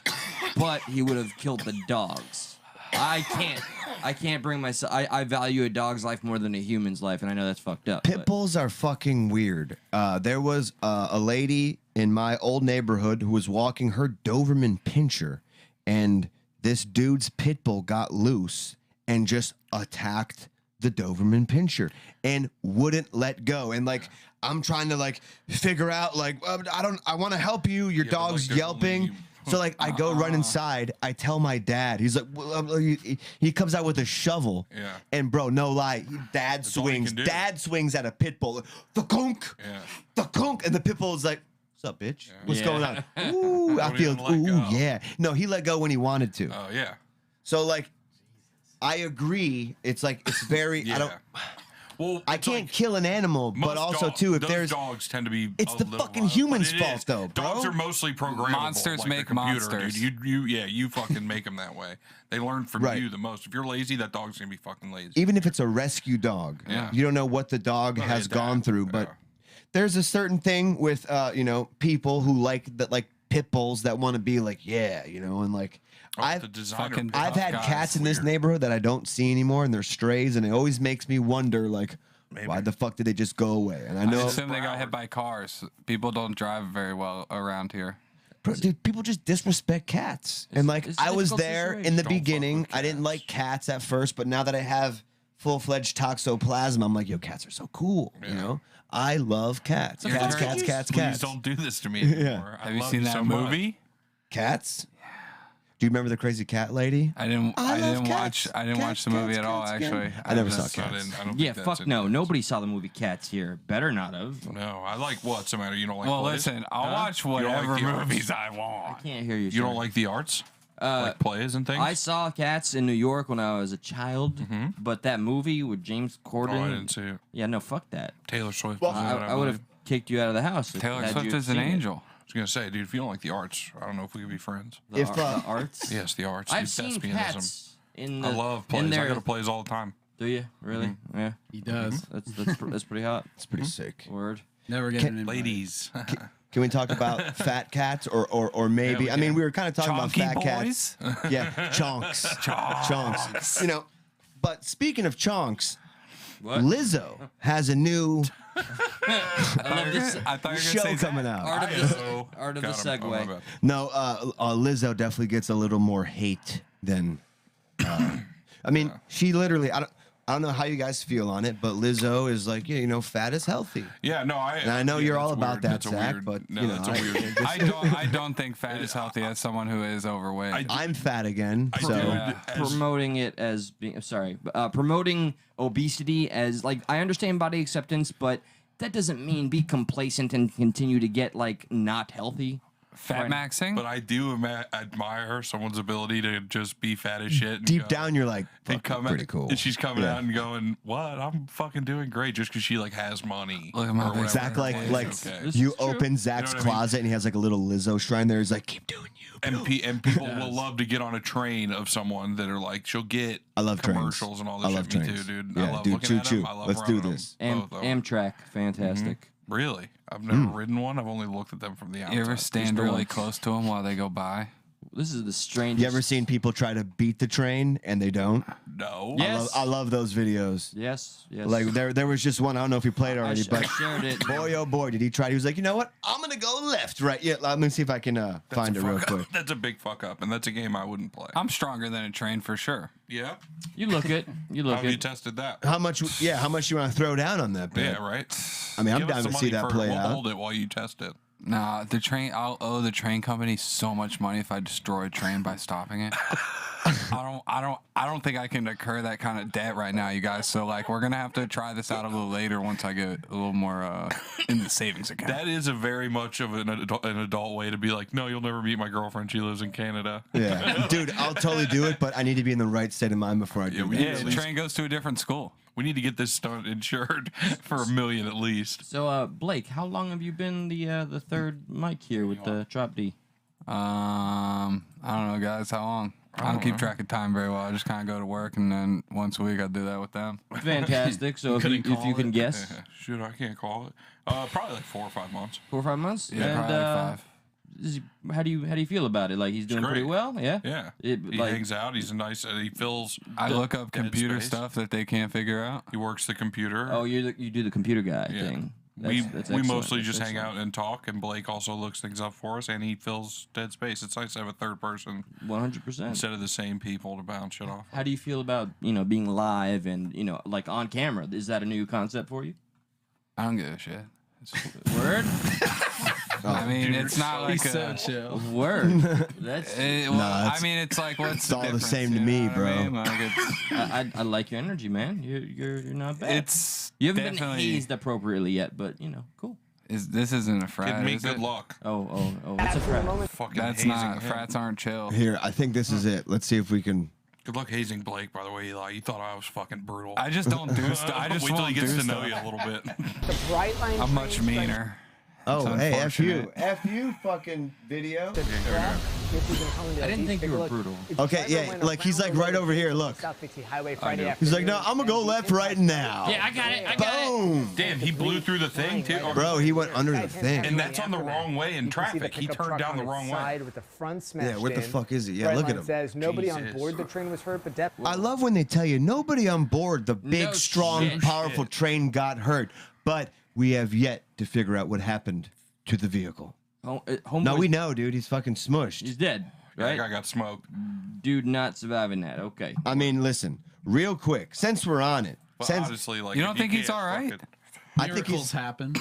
but he would have killed the dogs. I can't bring myself. I value a dog's life more than a human's life, and I know that's fucked up. Pit but- bulls are fucking weird. There was a lady in my old neighborhood who was walking her Doberman Pinscher, and this dude's pit bull got loose and just attacked the Doberman Pinscher and wouldn't let go. And like, I'm trying to like figure out like, I want to help you. Your but, dog's like, there's yelping. only- So like I go run inside. I tell my dad. He's like, well, he comes out with a shovel. Yeah. And bro, no lie, dad all you swings. can do. Dad swings at a pit bull. The conk. Yeah. The conk, and the pit bull is like, "What's up, bitch? What's Yeah. going on?" Ooh, I Don't feel. even let Ooh, go. yeah. No, he let go when he wanted to. Oh yeah. So like, I agree. It's like it's very. Yeah. I don't. Well, I it's can't like kill an animal, but most also dog- too, if those there's dogs tend to be. It's a the little fucking wild, human's but it fault, is. though, bro. Dogs are mostly programmable. Monsters like make the computer, monsters. Dude. You fucking make them that way. They learn from Right. you the most. If you're lazy, that dog's gonna be fucking lazy. even if it's a rescue dog, Yeah. you don't know what the dog No, they has gone adapt. through. But Yeah. there's a certain thing with people who like that, like pit bulls that want to be like, yeah, and like Oh, the designer fucking- pit I've bull had guys, cats in this weird. neighborhood that I don't see anymore, and they're strays, and it always makes me wonder, like, Maybe. why the fuck did they just go away? And I I know, assume they got hit by cars. People don't drive very well around here. bro, dude, people just disrespect cats. And like, it's a I was difficult there situation. in the Don't fuck beginning. with I didn't cats. like cats at first, but now that I have full-fledged toxoplasma, I'm like, yo, cats are so cool. Yeah. I love cats. Yeah. Cats, Please cats, cats, Please cats. don't do this to me anymore. I Have you love seen that so much. movie? Cats? Do you remember the crazy cat lady? I didn't. I I, love didn't cats. watch. I didn't Cats, watch the movie cats, at all. cats, Actually, I never saw just- Not cats. in- I don't Yeah, think that's fuck in no. this. Nobody saw the movie Cats here. Better not have. No, I like what's the matter? You don't like Well, plays? listen. I'll Huh? watch You don't like whatever the arts? movies I want. Can't hear you. You don't sir. like the arts? Like plays and things? I saw Cats in New York when I was a child, but that movie with James Corden. Oh, I didn't see it. Yeah, no, fuck that. Taylor Swift. Well, was in it, I would have believe. kicked you out of the house. if- Taylor had Swift you is an seen it. angel. I was gonna say, dude, if you don't like the arts, I don't know if we could be friends. The, If, the arts. Yes, the arts. I've dude, seen thespianism. Cats in the. I love in plays. I their- go to plays all the time. Do you really? Yeah, He does. that's pretty hot. It's pretty sick. Word. Never get an invite. Ladies. Can we talk about fat cats or maybe? Yeah, I mean, we were kind of talking Chonky about fat cats. boys. Yeah, chonks. Chonks. But speaking of chonks, What? Lizzo has a new I love this. I thought you were show gonna say coming out. Art of the, art of the Got 'em. Oh, my segue. bad. No, Lizzo definitely gets a little more hate than. I mean, she literally. I don't know how you guys feel on it, but Lizzo is like, yeah, you know, fat is healthy. Yeah, no, And I know you're all about that, That's a Zach, weird- but no, you know, that's a weird. I don't think fat is healthy as someone who is overweight. I'm fat again, I so do. Yeah. Promoting it as being promoting obesity as like I understand body acceptance, but that doesn't mean be complacent and continue to get like not healthy. Fat maxing? But I do admire someone's ability to just be fat as shit. And deep go, down you're like, and fuck, come pretty out, cool. And she's coming Yeah. out and going, "What? I'm fucking doing great," just because she like has money. Look at my or whatever. Zach like Okay. This you is true. open Zach's You know what I mean? closet and he has like a little Lizzo shrine there. He's like, keep doing you. And people will love to get on a train of someone that are like, she'll get I love trains. commercials and all this I shit. love Me trains. too, dude. Yeah, I love dude, looking at choo-choo. them. I love Let's do running this. them. Both of them. Amtrak, fantastic. Really? I've never ridden one. I've only looked at them from the outside. You ever stand really close to them while they go by? This is the strangest. You ever seen people try to beat the train and they don't? No. Yes. I love those videos. Yes, yes. Like there was just one. I don't know if you played already, I but shared it. boy oh boy did he try. He was like, you know what? I'm gonna go left, right? Yeah. Let me see if I can find it real quick. That's a big fuck up, and that's a game I wouldn't play. I'm stronger than a train for sure. Yeah. You look it. You How look have you it. tested that? How much? Yeah. How much you want to throw down on that? Bet? Yeah, right. I mean, I'm Give us down the to see money that for it. play We'll out. hold it while you test it. Nah, the train. I'll owe the train company so much money if I destroy a train by stopping it. I don't think I can incur that kind of debt right now, you guys. So like, we're gonna have to try this out a little later once I get a little more in the savings account. That is a very much of an adult way to be like, no, you'll never meet my girlfriend. She lives in Canada. Yeah, dude, I'll totally do it, but I need to be in the right state of mind before I do we that. Yeah, the train goes to a different school. We need to get this stunt insured for $1 million at least. So, Blake, how long have you been the third mic here with the Drop D? I don't know, guys. How long? I don't keep track of time very well. I just kind of go to work, and then once a week I do that with them. Fantastic. So if you can guess, Shoot, I can't call it. Probably like 4 or 5 months. 4 or 5 months. Yeah, and, probably like 5. How do you feel about it? Like he's doing pretty great. well. Yeah. Yeah. It, He like, hangs out. He's a nice. He fills. I look up dead computer space. stuff that they can't figure out. He works the computer. oh, you do the computer guy Yeah. thing. we That's we excellent. mostly That's just hang excellent. out and talk, and Blake also looks things up for us, and he fills dead space. It's nice to have a third person 100%. instead of the same people to bounce shit off. How do you feel about being live and like on camera? Is that a new concept for you? I don't give a shit. Word, I mean, dude, it's not like He's so a. chill. word. That's Well, it's- I mean, it's like what's all the difference, same to you know me, what bro. I mean? Like I like your energy, man. You're not bad. it's You haven't been definitely. hazed appropriately yet, but cool. This isn't a frat. Give me is good it? luck. Oh, it's a frat. Fucking That's hazing not. him. Frats aren't chill. Here, I think this is it. Let's see if we can. Good luck hazing Blake. By the way, Eli. You thought I was fucking brutal. I just don't do stuff. I just wait till won't he gets do to know stuff. you a little bit. The bright line I'm much trains, meaner. Oh, It's hey, F you. unfortunate. F you, fucking video. the track, if you can come into I didn't deep, think take you a were look. brutal. If Okay, driver yeah, went like, he's, around like, the right road over here, on look. South Dixie Highway know. Friday He's like, afternoon, no, I'm gonna go and left the right impact now. Yeah, I got it. I got it. Boom. Damn, he blew through the thing too. Bro, he went under the thing. And that's on the wrong way in You can see the traffic. He pickup turned truck down on the its wrong way. side with the front smashed Yeah, what the in. fuck is it? Yeah, Bright look at line him. says nobody on Jesus. board the train was hurt, but depth. I love when they tell you nobody on board the big, No strong, shit. powerful train got hurt, but we have yet to figure out what happened to the vehicle. No, Homeboy, we know, dude. He's fucking smushed. he's dead. That Right? guy got smoked. Dude, not surviving that. Okay. I mean, listen, real quick, since we're on it, But since honestly, like, You don't if think he's can't all right? fucking- I think Miracles happen.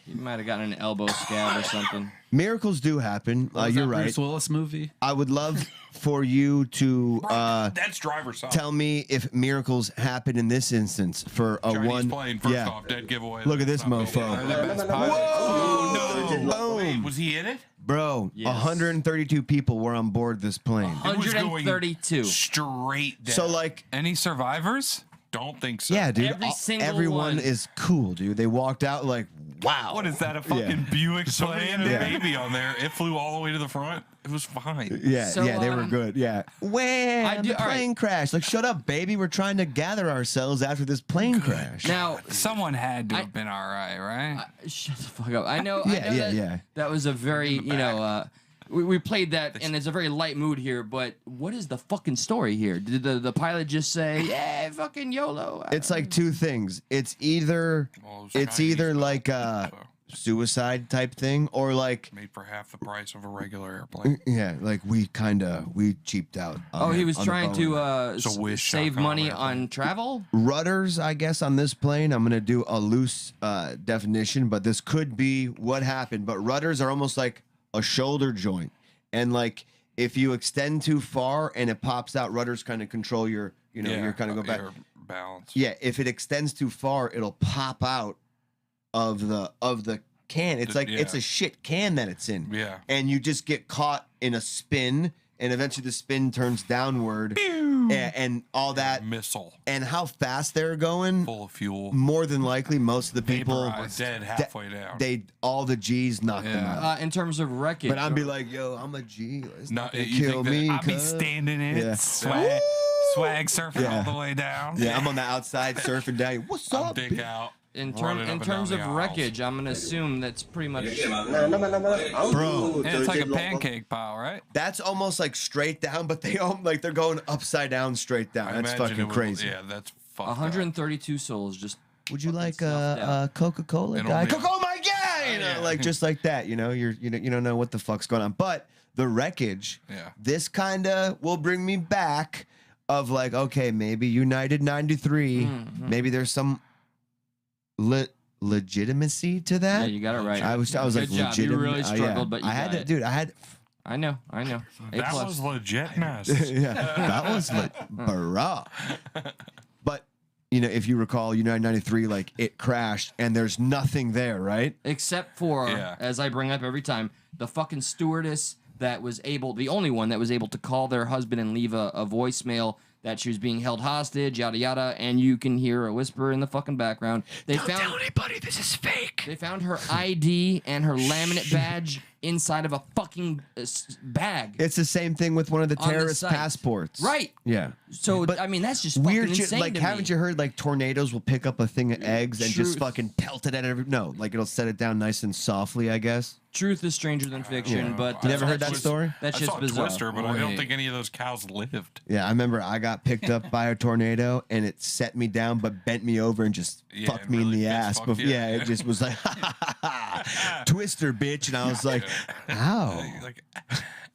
He might have gotten an elbow scab or something. miracles do happen. Was You're that right. Bruce Willis movie. I would love for you to That's driver's side. tell me if miracles happen in this instance for a Chinese one. plane, first yeah. off, dead giveaway. Look at this That's not big. mofo. They're the best pilots. Whoa! Wait, Boom. was he in it? Bro, Yes. 132 people were on board this plane. It was going 132. straight down. So, like, Any survivors? don't think so. yeah, dude. Every single everyone one. is cool, dude. They walked out like, wow. What is that? A fucking Buick Somebody had a plane? Yeah. baby on there. It flew all the way to the front. It was fine. Yeah, So, yeah, they were um, good. Yeah. When the all right. plane crashed. Like, shut up, baby. We're trying to gather ourselves after this plane crash. Now, Someone had to have been all right, right? shut the fuck up. I know. Yeah, I know yeah, that, yeah. That was a very, we played that, and it's a very light mood here. But what is the fucking story here? Did the pilot just say, "Yeah, fucking YOLO"? It's like two things. It's either Well, it was it's Chinese either stuff, like so. suicide type thing, or like Made for half the price of a regular airplane. yeah, like we cheaped out. On he was on the trying to Boeing. It's a Wish save shotgun money airplane. on travel. Rudders, I guess, on this plane. I'm gonna do a loose definition, but this could be what happened. But rudders are almost like a shoulder joint, and like if you extend too far and it pops out, rudders kind of control your, you're kind of go back. Your balance. Yeah, if it extends too far, it'll pop out of the can. It's like it's a shit can that it's in. Yeah. And you just get caught in a spin, and eventually the spin turns downward, and all that. Missile. And how fast they're going, Full of fuel. more than likely, most of the people, Are dead halfway down. all the G's knock them out. In terms of wreckage, But I'd be like, yo, I'm a G. It's No, not gonna you kill think that- me. I'll be cuz. standing in Yeah. it, swag surfing Yeah. all the way down. Yeah, I'm on the outside surfing down. What's I'm up? dick bitch? out. in running up and terms down of the aisles. wreckage, I'm gonna assume that's pretty much. Bro, Yeah, it's like a pancake pile, right? that's almost like straight down, but they're going upside down, straight down. I That's imagine fucking it would- crazy. Yeah, that's fucked 132 souls just. Would you like snuffed out. a Coca-Cola And guy? only- Coca, oh my god! Yeah. Like just like that. You don't know what the fuck's going on. But the wreckage, Yeah. this kind of will bring me back of like, okay, maybe United 93, Mm-hmm. maybe there's some legitimacy to that. Yeah, you got it right. I was Good like job. You legitimate. really struggled, but you I had got to, it. dude. I had. I know. A That plus. was legitness. Yeah, that was like bra. But if you recall, United 93, like it crashed and there's nothing there, right? Except for, Yeah. as I bring up every time, the fucking stewardess that was able, the only one that was able to call their husband and leave a voicemail that she was being held hostage, yada yada, and you can hear a whisper in the fucking background. Don't tell anybody this is fake. They found her ID and her laminate badge inside of a fucking bag. It's the same thing with one of the On the terrorist site. passports. Right. Yeah. So But I mean, that's just Weird fucking shit. insane Like, to haven't me. you heard like tornadoes will pick up a thing of eggs and just Truth. fucking pelt it at every? No, like it'll set it down nice and softly, I guess. Truth is stranger than fiction, Yeah. but You never heard that shit's- story? That I shit's saw bizarre. Twister, but I don't Wait. think any of those cows lived. Yeah, I remember I got picked up by a tornado and it set me down, but bent me over and just Yeah, fucked and me in really the fist ass. fucked But you. yeah, it just was like Twister, bitch, and I was like, ow. Like,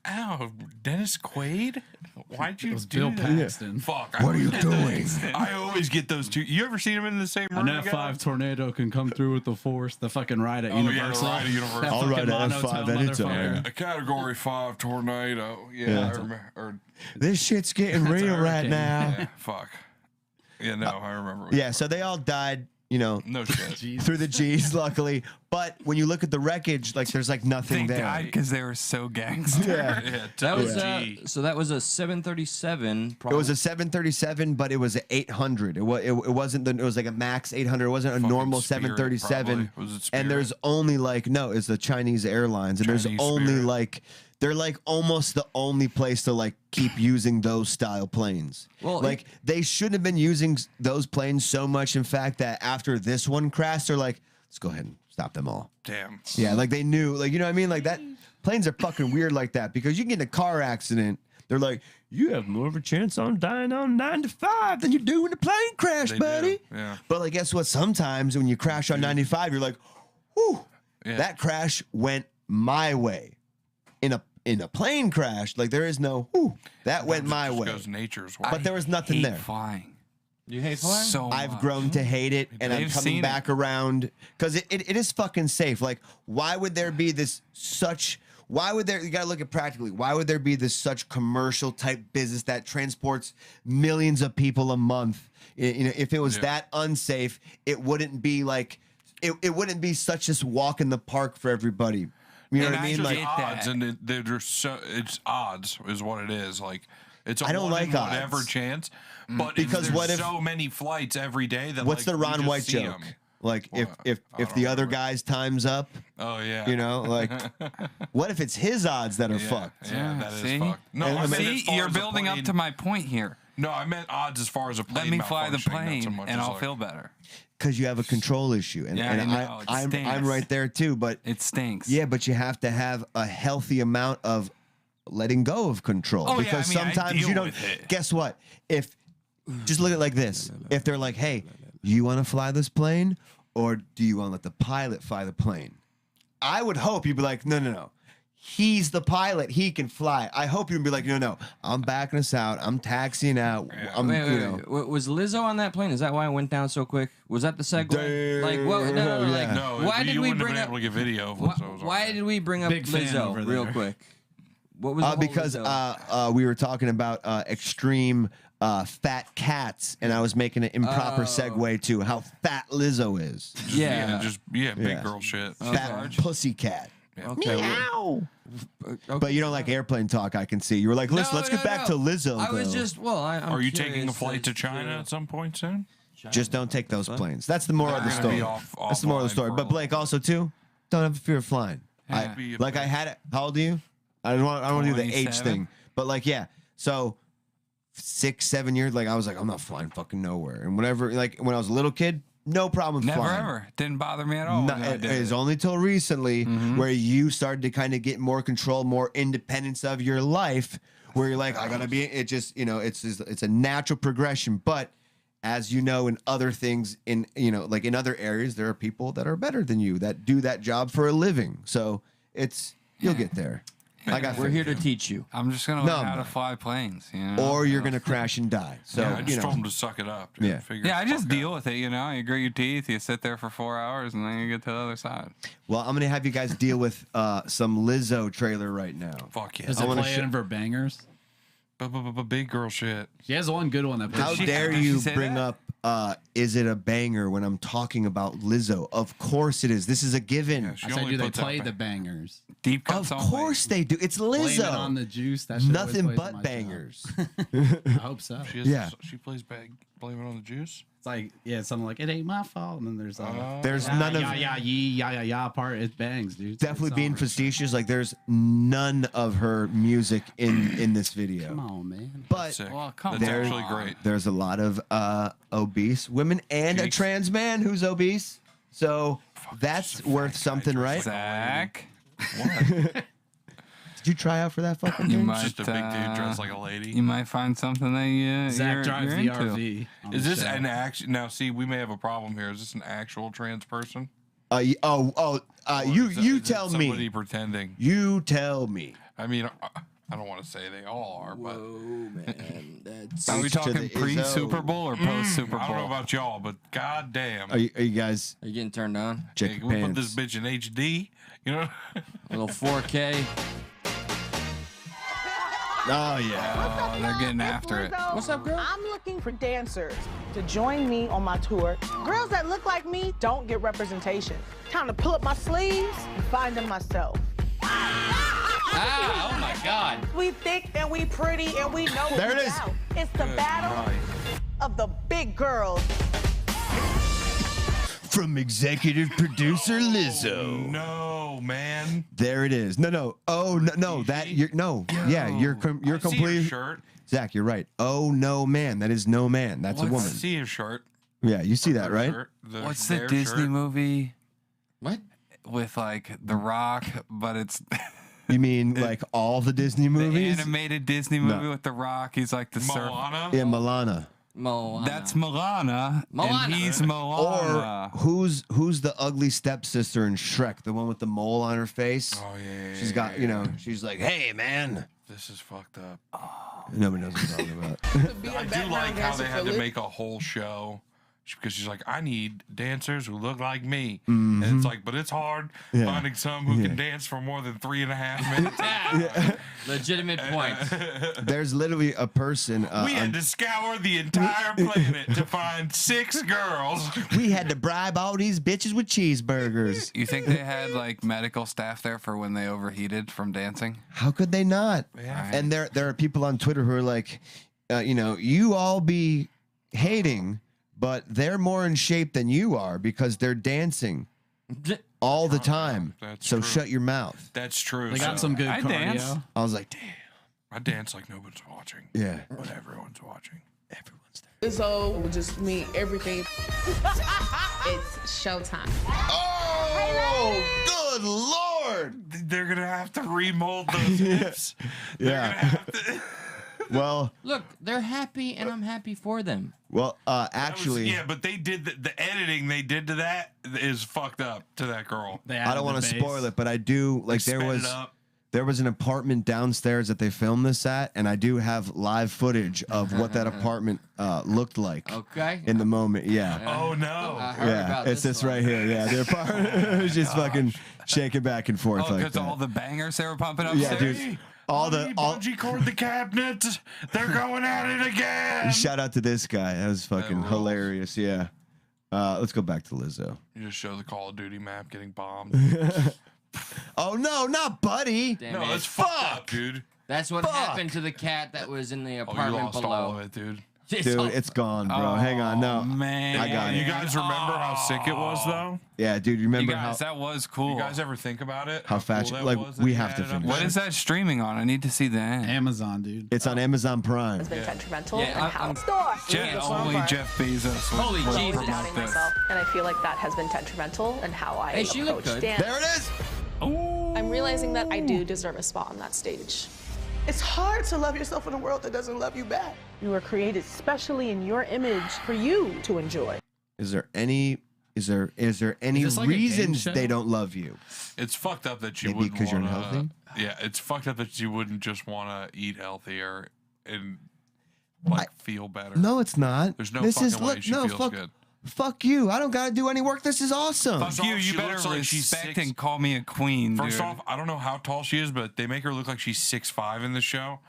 ow, Dennis Quaid? Why'd you It was do Bill that? Paxton. Fuck. What are you doing? I always get those two. You ever seen them in the same room? An together? F5 tornado can come through with the force. The fucking ride at Oh, yeah, the Universal. ride at Universal. That I'll fucking ride a monotone F5 anytime. motherfucker. A Category 5 tornado. Yeah, Yeah. I remember. Or, This shit's getting real right hurricane. now. yeah, fuck. Yeah, no, I remember. Yeah, so they all died, No shit. through the G's, luckily. But when you look at the wreckage, like there's like nothing They there. died because they were so gangster. Yeah. Yeah, That was G. so that was a 737. It was a 737, but it was an 800. It wasn't the. It was like a max 800. It wasn't a Fucking normal Spirit, 737. probably. Was it And Spirit? there's only like no, it's the Chinese Airlines, and Chinese there's only Spirit. like they're like almost the only place to like keep using those style planes. Well, like they shouldn't have been using those planes so much. In fact, that after this one crashed, they're like, let's go ahead and stop them all. Damn. Yeah, like they knew, like you know what I mean? Like that planes are fucking weird like that because you can get in a car accident. They're like, you have more of a chance on dying on 95 than you do in a plane crash, They buddy. do, yeah. But like, guess what? Sometimes when you crash on 95, you're like, whew, Yeah. that crash went my way. In a plane crash, like there is no, whew, that went my Just way. goes nature's way. But there was nothing hate there. flying. You hate flying? So I've much. grown to hate it, and I'm They've coming seen back it. around because it is fucking safe. Like, why would there be this such? Why would there? You gotta look at practically. Why would there be this such commercial type business that transports millions of people a month? If it was that unsafe, it wouldn't be like it wouldn't be such this walk in the park for everybody. You know And what I that's mean? just Like, odds, and they're just so it's odds is what it is. Like it's a I don't one like in whatever odds. chance. But Because there's what if- so many flights every day that what's like, the you Ron just White see joke? 'em. Like, if What? if I if don't the other remember. guy's time's up, Oh yeah. like, what if it's his odds that are yeah, fucked? Yeah, that is See? fucked. No, And- I meant See, as far you're as the building up plane- to my point here. No, I meant odds as far as a plane. Let me fly the malfunctioning, not plane, so much and as, I'll like- feel better. Because you have a control issue, and, Yeah, and I know, it I'm stinks. right there too. But It stinks. yeah, but you have to have a healthy amount of letting go of control Oh, yeah, because I mean, I sometimes deal you don't. with it. Guess what? If just look at it like this: if they're like, "Hey, you want to fly this plane, or do you want to let the pilot fly the plane?" I would hope you'd be like, no. He's the pilot. He can fly. I hope you'd be like, no. I'm backing us out. I'm taxiing out. I'm, Wait, was Lizzo on that plane? Is that why it went down so quick? Was that the segue? Damn. Like, what? No. Yeah. Like, No, why did you we wouldn't bring have up? been able to get video. Of Lizzo was on Why there. did we bring up Big fan Lizzo over real there. quick? What was the whole because Lizzo? we were talking about extreme fat cats, and I was making an improper segue to how fat Lizzo is. Yeah. Big Yeah. girl shit. Fat pussy cat. Okay. Meow. But you don't like airplane talk, I can see. You were like, let's get back to Lizzo. I was though. just I'm Are you curious taking a flight to as China at some point soon? Just don't take those planes. That's the moral of the They're gonna story. be That's the moral of the offline story. for a But Blake, also too, don't have a fear of flying. Yeah. I had it. How old are you? I don't want to do the age 27? thing. But like, yeah. So 6, 7 years, like I was like, I'm not flying fucking nowhere. And whenever, like when I was a little kid, no problem Never flying. ever. Didn't bother me at all. No, when I it did is it. only till recently where you started to kind of get more control, more independence of your life, where you're like, I gotta be. It just, it's a natural progression. But as you know, in other things, like in other areas, there are people that are better than you that do that job for a living. So you'll get there. We're here to teach you. I'm just gonna No, learn how I'm to not. fly planes. You know? Or you're gonna crash and die. So I just told him to suck it up. Dude. Yeah. Figure Yeah, I the just fuck deal out. with it. You know, you grit your teeth, you sit there for 4 hours, and then you get to the other side. Well, I'm gonna have you guys deal with some Lizzo trailer right now. Fuck yeah. Does I it wanna play sh- any of her bangers? Big girl shit. She has one good one that plays. How she- dare did she you say bring that? up is it a banger when I'm talking about Lizzo? Of course it is. This is a given. Yeah, she I said, only do they puts out play bang- the bangers? Deep Of cuts only. course they do. It's Blame it Lizzo. on the juice. That shit always Nothing plays on but my bangers. show. I hope so. She has, Yeah. She plays Blame It on the Juice. It's like, yeah, something like, it ain't my fault. And then there's There's none of yeah part. It bangs, dude. It's a good definitely being song. facetious. Like there's none of her music in this video. Come on, man. But Sick. Well, come That's There- actually great. there's a lot of obese women and a Cheeks. trans man who's obese. So that's just a worth fat guy something, right? dressed Zach, Did you try out for that fucking you thing? might, Just a big dude dressed like a lady. you might find something that Zach drives you're the into. RV. on Is the this show. an actual? Now, see, we may have a problem here. Is this an actual trans person? Or Or you is it- you is it tell somebody me. pretending. You tell me. I mean, I don't want to say they all are, but Oh man, that's. Are we H to talking the pre Super Izzo. Bowl or post Super I don't know Bowl? about y'all, but goddamn, Are you guys Are you getting turned on? check hey, your can we put pants? this bitch in HD? You know, A little 4K. Oh yeah. Oh, they're getting after it. What's up, girl? I'm looking for dancers to join me on my tour. Girls that look like me don't get representation. Time to pull up my sleeves and find them myself. Ah, oh my God. We thick and we pretty and we know what There we it is. about. It's the battle of the big girls. From executive producer Lizzo. no, man. There it is. No. Oh no. That you're no. Yeah, you're I see her complete. shirt. Zach, you're right. Oh no, man. That is no man. That's a I woman. see her shirt. Yeah, you see that, Her right? shirt, What's the their Disney shirt. movie What? with like The Rock, but it's You mean like all the Disney the movies? animated Disney movie No. with The Rock? He's like the surfer. Moana? Yeah, Milana. Moana. That's Moana, Moana. and he's Or Moana. who's the ugly stepsister in Shrek? The one with the mole on her face. Oh yeah. She's got, she's like, hey man. This is fucked up. Nobody knows what I'm talking about. I do like how they had to make a whole show because she's like, I need dancers who look like me, and it's like, but it's hard Yeah. finding some who Yeah. can dance for more than 3.5 minutes. legitimate point. There's literally a person. We had to scour the entire planet to find 6 girls. We had to bribe all these bitches with cheeseburgers. You think they had like medical staff there for when they overheated from dancing? How could they not? Yeah. And there are people on Twitter who are like, you all be hating, but they're more in shape than you are because they're dancing all the time. That's So true. shut your mouth. That's true. They got So some good I cardio. dance. I was like, damn. I dance like nobody's watching, Yeah. but everyone's watching. Everyone's there. Lizzo would just mean everything. It's showtime. Oh, good Lord. They're gonna have to remold those hips. They're Yeah. gonna have to. Well, Look, they're happy, and I'm happy for them. Well, actually, yeah, but they did the editing they did to that is fucked up to that girl. I don't want to spoil it, but I do like They sped it up. there was an apartment downstairs that they filmed this at, and I do have live footage of what that apartment looked like. Okay. In the moment, yeah. Oh no. I heard about It's this right here. Yeah, the apartment was just fucking shaking back and forth Oh, like because that. all the bangers they were pumping Yeah, upstairs. dude. All bungee cord the cabinet. They're going at it again. Shout out to this guy. That was fucking hilarious. Yeah. Let's go back to Lizzo. You just show the Call of Duty map getting bombed. Oh no, not Buddy. Damn No, it. that's fucked up, dude. That's what happened to the cat that was in the Oh, you apartment lost below. all of it, dude. Dude, it's gone, bro. Hang on. No. Man. I got it. You guys remember how sick it was, though? Yeah, dude, you remember You guys, that was cool. You guys ever think about it? How fast- cool that like, was that we he have to had it up finish. What there? is that streaming on? I need to see the end. Amazon, dude. It's on Amazon Prime. Has been detrimental Yeah, and how Only Jeff Bezos would, Holy would Jesus. promote doubting this. myself, and I feel like that has been detrimental in how I Hey, she looked approach good. dance. There it is. I'm realizing that I do deserve a spot on that stage. It's hard to love yourself in a world that doesn't love you back. You were created specially in your image for you to enjoy. Is there any this like a game reasons show? they don't love you? It's fucked up that you Maybe wouldn't because you're wanna- unhealthy? Yeah, it's fucked up that you wouldn't just want to eat healthier and feel better. No, it's not. There's no this fucking is, way look, she no, feels fuck, good. Fuck you. I don't gotta do any work. This is awesome. Fuck Fuck you. She You better looks like she's respect 6. and call me a queen, First dude. off, I don't know how tall she is, but they make her look like she's 6'5" in the show.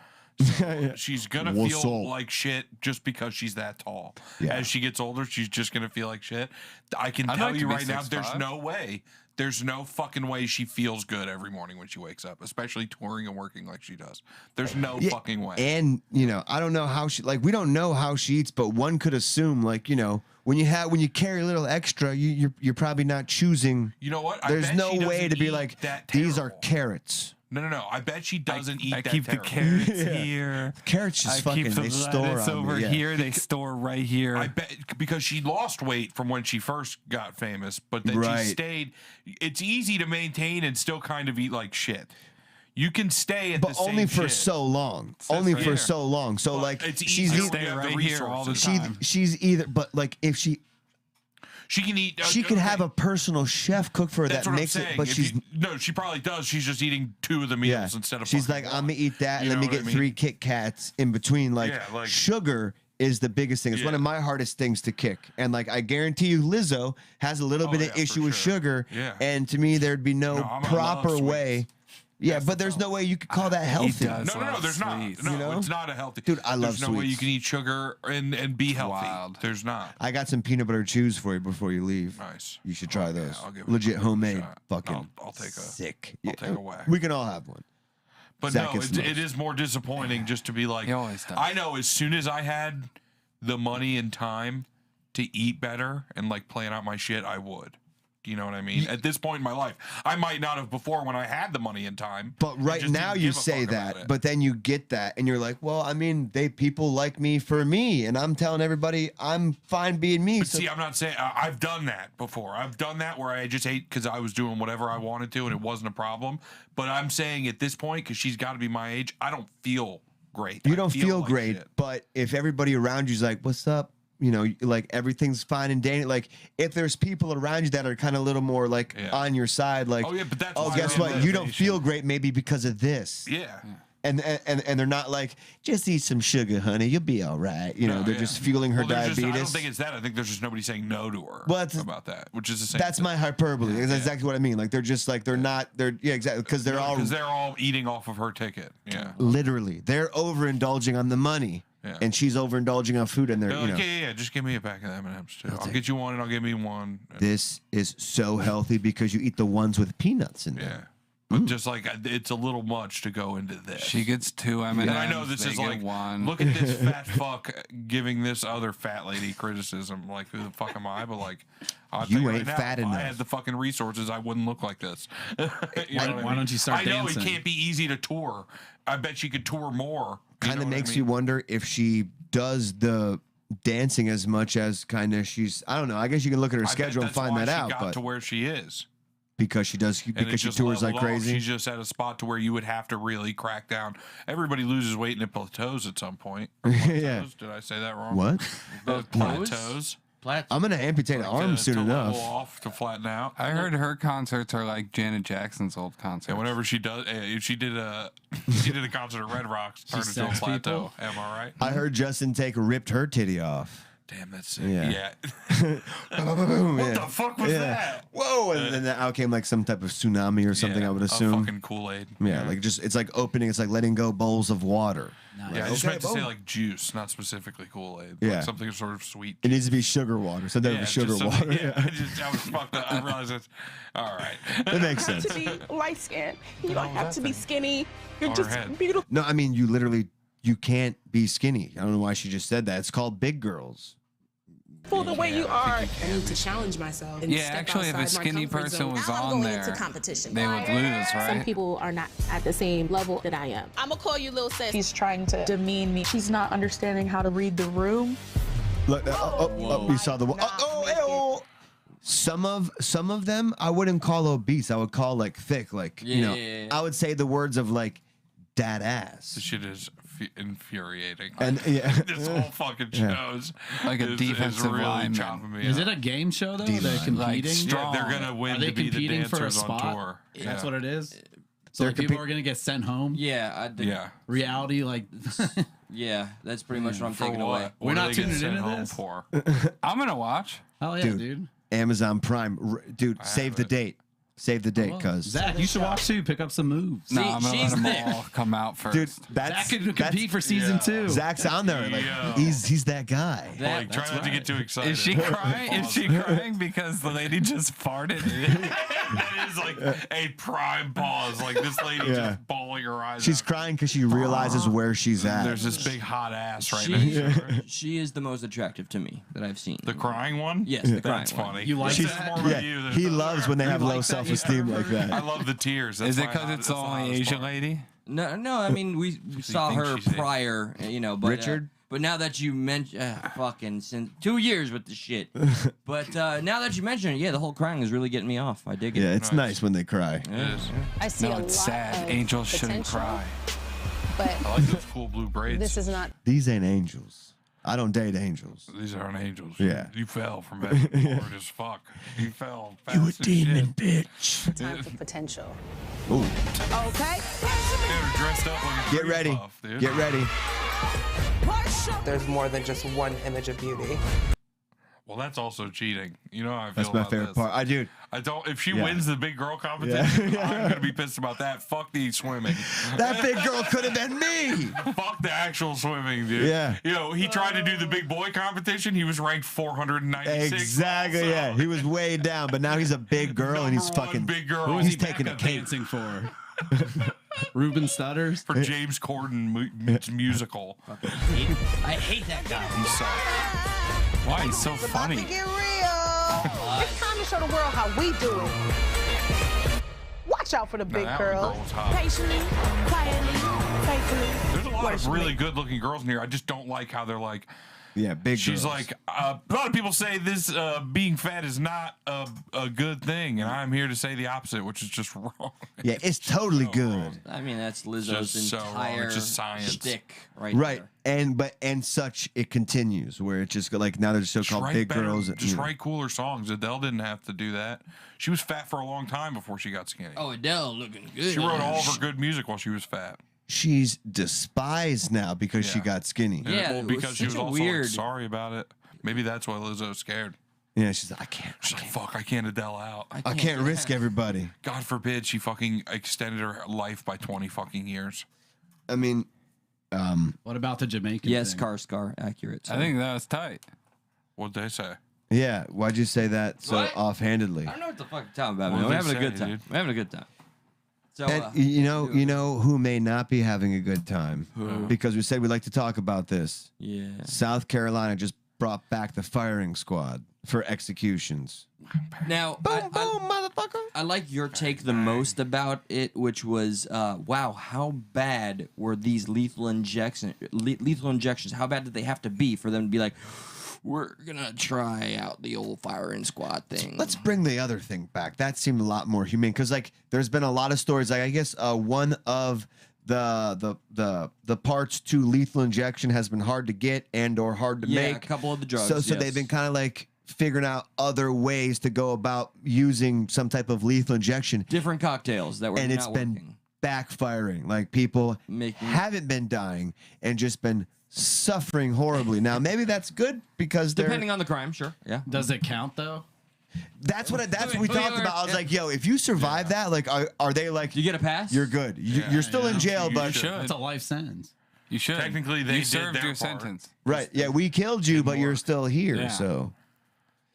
So she's gonna What's feel up? like shit just because she's that tall. Yeah. As she gets older, she's just gonna feel like shit. I can I'd tell like to you be right now, 6'5". there's no way. There's no fucking way she feels good every morning when she wakes up, especially touring and working like she does. There's no Yeah, fucking way. And I don't know how she we don't know how she eats, but one could assume when you carry a little extra, you're probably not choosing. You know what? I There's bet no she way doesn't to be eat like that these are terrible. carrots. No. I bet she doesn't eat I that keep the terrible. carrots here. Carrots just I fucking keep the they store lettuce on me, over yeah. here. They store right here. I bet because she lost weight from when she first got famous, but then Right. she stayed. It's easy to maintain and still kind of eat like shit. You can stay at But the only same for shit. so long. Only right for here. so long. So Well, like it's she's easier eat- when you have the right here all the resources. time. she's either but like if she can eat. she could have a personal chef cook for her That's that what makes I'm it, saying. but If she's no, she probably does. She's just eating 2 of the meals yeah. instead of. She's fucking like, I'm one. gonna eat that, You and let know me what get I mean? 3 Kit Kats in between. Like, Yeah, like- sugar is the biggest thing. It's one Yeah. of my hardest things to kick. And like I guarantee you, Lizzo has a little bit yeah, of for issue with sure. sugar. Yeah. And to me, there'd be no No, I love proper sweets. way. Yeah, but there's no way you could call that healthy. does. No, there's not. Sweets. No, You know? it's not a healthy. Dude, I love There's no way you sweets. can eat sugar and be healthy. Wild. There's not. I got some peanut butter chews for you before you leave. Nice. You should try Yeah, those. I'll give it- Legit I'll give it a homemade. shot. Fucking I'll take a sick. I'll take a whack. We can all have one. But Zach no, gets it most. is more disappointing just to be like, He always does. I know as soon as I had the money and time to eat better and like plan out my shit, I would. Do you know what I mean? At this point in my life, I might not have before when I had the money and time. But I right just now didn't you give a say fuck about that, it. but then you get that, and you're like, well, I mean, people like me for me, and I'm telling everybody I'm fine being me. But So see, I'm not saying I've done that before. I've done that where I just ate because I was doing whatever I wanted to and it wasn't a problem. But I'm saying at this point, because she's got to be my age, I don't feel great. you I don't feel like great, shit. but if everybody around you's like, what's up? Like everything's fine and dandy. Like if there's people around you that are kind of a little more like Yeah. on your side, like, Oh, yeah, but that's oh, why guess I what? have You don't motivation. feel great maybe because of this. Yeah. And they're not like, just eat some sugar, honey. You'll be all right. No, they're yeah. just fueling her Well, there's diabetes. I don't think it's that. I think there's just nobody saying no to her Well, that's- about that, which is the same. That's my hyperbole. That's exactly what I mean. Like they're just like exactly because they're all eating off of her ticket. Yeah. literally they're overindulging on the money, Yeah. and she's overindulging on food, and they're They're like, yeah, just give me a pack of M&Ms too. I'll take- get you one, and I'll give me one. this is so healthy because you eat the ones with peanuts in Yeah. there. But just like it's a little much to go into this. She gets 2 M&Ms. And I know this they is get like, 1. look at this fat fuck giving this other fat lady criticism. Like, who the fuck am I? But like, I'll tell You right ain't now, fat if I enough. had the fucking resources, I wouldn't look like this. You know what I Why mean? don't you start I know dancing? it can't be easy to tour. I bet she could tour more. Kind of makes you wonder if she does the dancing as much as kind of she's. I don't know. I guess you can look at her schedule and find that out. Got But to where she is. because she tours like crazy. She's just at a spot to where you would have to really crack down. Everybody loses weight in the plateaus at some point. Yeah. Did I say that wrong? What? Plateaus. I'm gonna amputate an arm soon to enough. level off to flatten out. I heard her concerts are like Janet Jackson's old concerts. And whenever she does, she did a concert at Red Rocks, turned into a plateau. Am I right? I heard Justin ripped her titty off. Damn, that's Yeah. what the fuck was that? Whoa! And then out came like some type of tsunami or something. I would assume. Fucking Kool-Aid. Yeah, like it's like opening. It's like letting go bowls of water. Yeah, I just meant to say like juice, not specifically Kool-Aid. Yeah. Like something sort of sweet. It needs to be sugar water. So there was sugar water. Yeah, I was fucked up. I realized it's all right. It makes You don't sense. have to be light skinned. You don't have to be skinny. You're On just her head. beautiful. No, I mean you can't be skinny. I don't know why she just said that. It's called big girls. For the way you are. I need to challenge myself. And Yeah, step actually, if a outside my skinny comfort person zone. was Now I'm on going there, into competition. they would lose, Some right? people are not at the same level that I am. I'm gonna call you Lil Sis. He's trying to demean me. She's not understanding how to read the room. Look, you saw the. Some of them I wouldn't call obese. I would call like thick. Like I would say the words of like dad ass. This shit is infuriating. And yeah, this whole fucking shows Like a defensive really lineman. chopping me Is up. it a game show though? They're D-line. competing. Yeah, they're gonna win Are they to be the competing for a dancers on spot? tour. That's Yeah. what it is. So like, people are gonna get sent home. Yeah, Yeah. Reality, like yeah, that's pretty much what I'm For taking what? away. We're What not do they get tuning sent into home this? for? I'm gonna watch. hell yeah, Dude. dude. Amazon Prime, dude. Save the date. Save the date, cuz. Zach, you should watch too. Pick up some moves. No, I'm gonna let she's them thick. all come out first. Dude, Zach that's could compete for season 2. Zach's on there. Like Yeah. he's that guy. Like, try not to get too excited. Is she crying? Is she crying because the lady just farted? That is like a prime pause. Like this lady just bawling her eyes She's out. crying because she realizes where she's at. There's this big hot ass right She, next to her. she is the most attractive to me that I've seen. The crying one? Yes, the crying That's one. funny. You like This that? is more about you than he it does loves her. when they have like low that? self-esteem like that. I love the tears. That's Is it my because hot- it's that's the the only hottest Asian part. lady? No, I mean we saw think her she's it. prior, but Richard? But now that you mention, fucking since 2 years with the shit. But now that you mention it, yeah, the whole crying is really getting me off. I dig it. Yeah, it's nice when they cry. It is. I see No, a it's lot sad. of Angels shouldn't potential, cry. but I like those cool blue braids. this is not. These ain't angels. I don't date angels. These aren't angels. Yeah. You fell from bed forward as fuck. You fell fast as shit. bitch. Time for potential. Ooh, Okay? They're dressed up like a get tree ready. puff, dude. Get ready. There's more than just one image of beauty. Well, that's also cheating. You know how I feel That's my about favorite this. part. I do. I don't. If she Yeah. wins the big girl competition, Yeah. I'm gonna be pissed about that. Fuck the swimming. That big girl could have been me. Fuck the actual swimming, dude. Yeah. You know, he tried to do the big boy competition. He was ranked 496. Exactly. also. Yeah, he was way down, but now he's a big girl and he's Number one fucking. big girl. Who is He's he taking a backup cake. dancing for? Ruben Stutters. For James Corden musical. I hate that guy. He sucks. Why? He's so funny. Get real. It's time to show the world how we do it. Watch out for the big that girls. girl was hot. Patiently, quietly, faithfully. There's a lot of really Worshiping. good looking girls in here. I just don't like how they're like. Yeah, big. She's girls. like, a lot of people say this being fat is not a good thing, and I'm here to say the opposite, which is just wrong. Yeah, it's totally so good. wrong. I mean, that's Lizzo's Just so wrong. entire It's just science. shtick right Right, there. and such it continues where it's just like now they're so Just called write big better- girls. Just write cooler songs. Adele didn't have to do that. She was fat for a long time before she got skinny. Oh, Adele looking good. She wrote all of her good music while she was fat. She's despised now because she Yeah. got skinny. Yeah, well, it was because she such was a also weird- like, sorry about it. Maybe that's why Lizzo's scared. Yeah, she's like, I can't. She's like, fuck, I can't Adele out. I can't risk everybody. God forbid she fucking extended her life by 20 fucking years. I mean, What about the Jamaican? Yes, thing? Scar, accurate. I think that was tight. What'd they say? yeah. Why'd you say that so What? offhandedly? I don't know what the fuck you're talking about, What man. did We're they having a say, good time. dude? We're having a good time. So, And you know who may not be having a good time because we said we'd like to talk about this. yeah. South Carolina just brought back the firing squad for executions. Now, motherfucker. I like your take the most about it, which was, wow, how bad were these lethal injections? How bad did they have to be for them to be like, we're gonna try out the old firing squad thing. Let's bring the other thing back. That seemed a lot more humane because, like, there's been a lot of stories. Like, I guess one of the parts to lethal injection has been hard to get and or hard to make. A couple of the drugs. So they've been kind of like figuring out other ways to go about using some type of lethal injection. Different cocktails that were and not it's been working. backfiring. Like, people haven't been dying and just been suffering horribly. Now, maybe that's good because depending on the crime, sure. Yeah. Does it count though? That's what we talked about. I was like, yo, if you survive that, like, are they like, you get a pass? You're good. You're still in jail, but It's a life sentence. You should. Technically, they served did their your part. sentence. Right. Yeah, we killed you, but you're still here. Yeah. So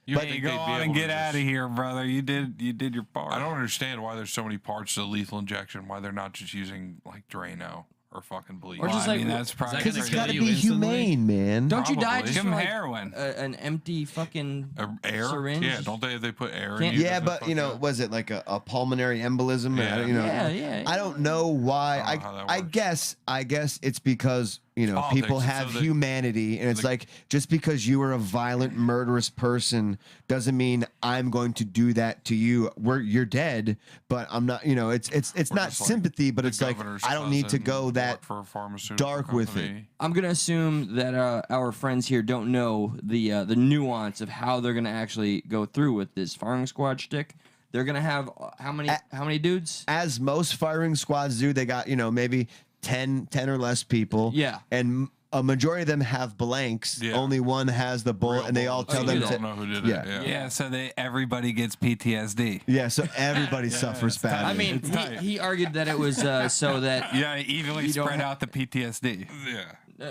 But go on and get out of here, brother. You did your part. I don't understand why there's so many parts to lethal injection. Why they're not just using like Drano or fucking bleach. Or just I like mean, that's probably because it's got to be humane, man. Don't you die Probably. just Give from 'em like heroin. An empty fucking Air? syringe? Yeah, don't they put air in Can't- you? Yeah, to but fuck you know, up? was it like a pulmonary embolism? Yeah. You know, Yeah. I don't know why. I don't know how that I guess it's because Politics, people so have that- humanity, and it's like, just because you are a violent, murderous person doesn't mean I'm going to do that to you. You're dead, but I'm not. You know, it's not just like sympathy, but the it's like, governor's I don't need to cousin go that worked for a pharmaceutical dark with it. company. I'm gonna assume that our friends here don't know the nuance of how they're gonna actually go through with this firing squad shtick. They're gonna have how many dudes? As most firing squads do, they got, maybe 10 or less people. Yeah. And a majority of them have blanks. Yeah. Only one has the bullet, Real and they all bullets. tell You them don't to. know who did Yeah. it. Yeah, so everybody gets PTSD. Yeah, so everybody suffers badly. I mean, he argued that it was so that Yeah, evenly You don't spread ha- out the PTSD. Yeah.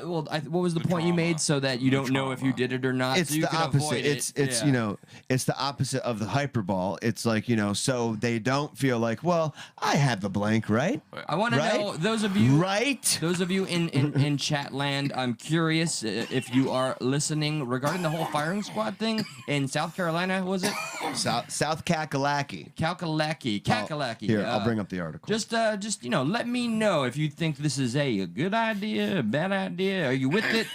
what was the point you made so that you don't know if you did it or not? it's so you the can opposite. avoid It's it. it's the opposite of the hyperball. It's like, so they don't feel like, well, I had the blank, right? I want Right? to know those of you Right? Those of you in chat land, I'm curious if you are listening regarding the whole firing squad thing in South Carolina. Was it South Kakalaki. Kakalaki? Here, I'll bring up the article. Just let me know if you think this is a good idea, a bad idea. Are you with it?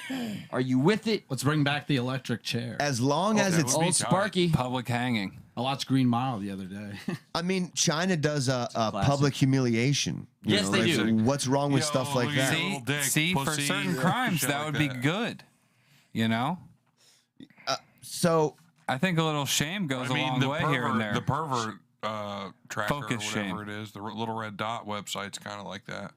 Are you with it? Let's bring back the electric chair. As long as that it's would be Old Sparky. Public hanging. I watched Green Mile the other day. I mean, China does a public humiliation. Yes, they so do. what's wrong with Yo, stuff like look at that? your little dick, See, for pussy, certain shit crimes, like that would be that. good. You know? So I think a little shame goes a long way here and there. The pervert tracker, Focus or whatever shame. it is, the little red dot website's kind of like that.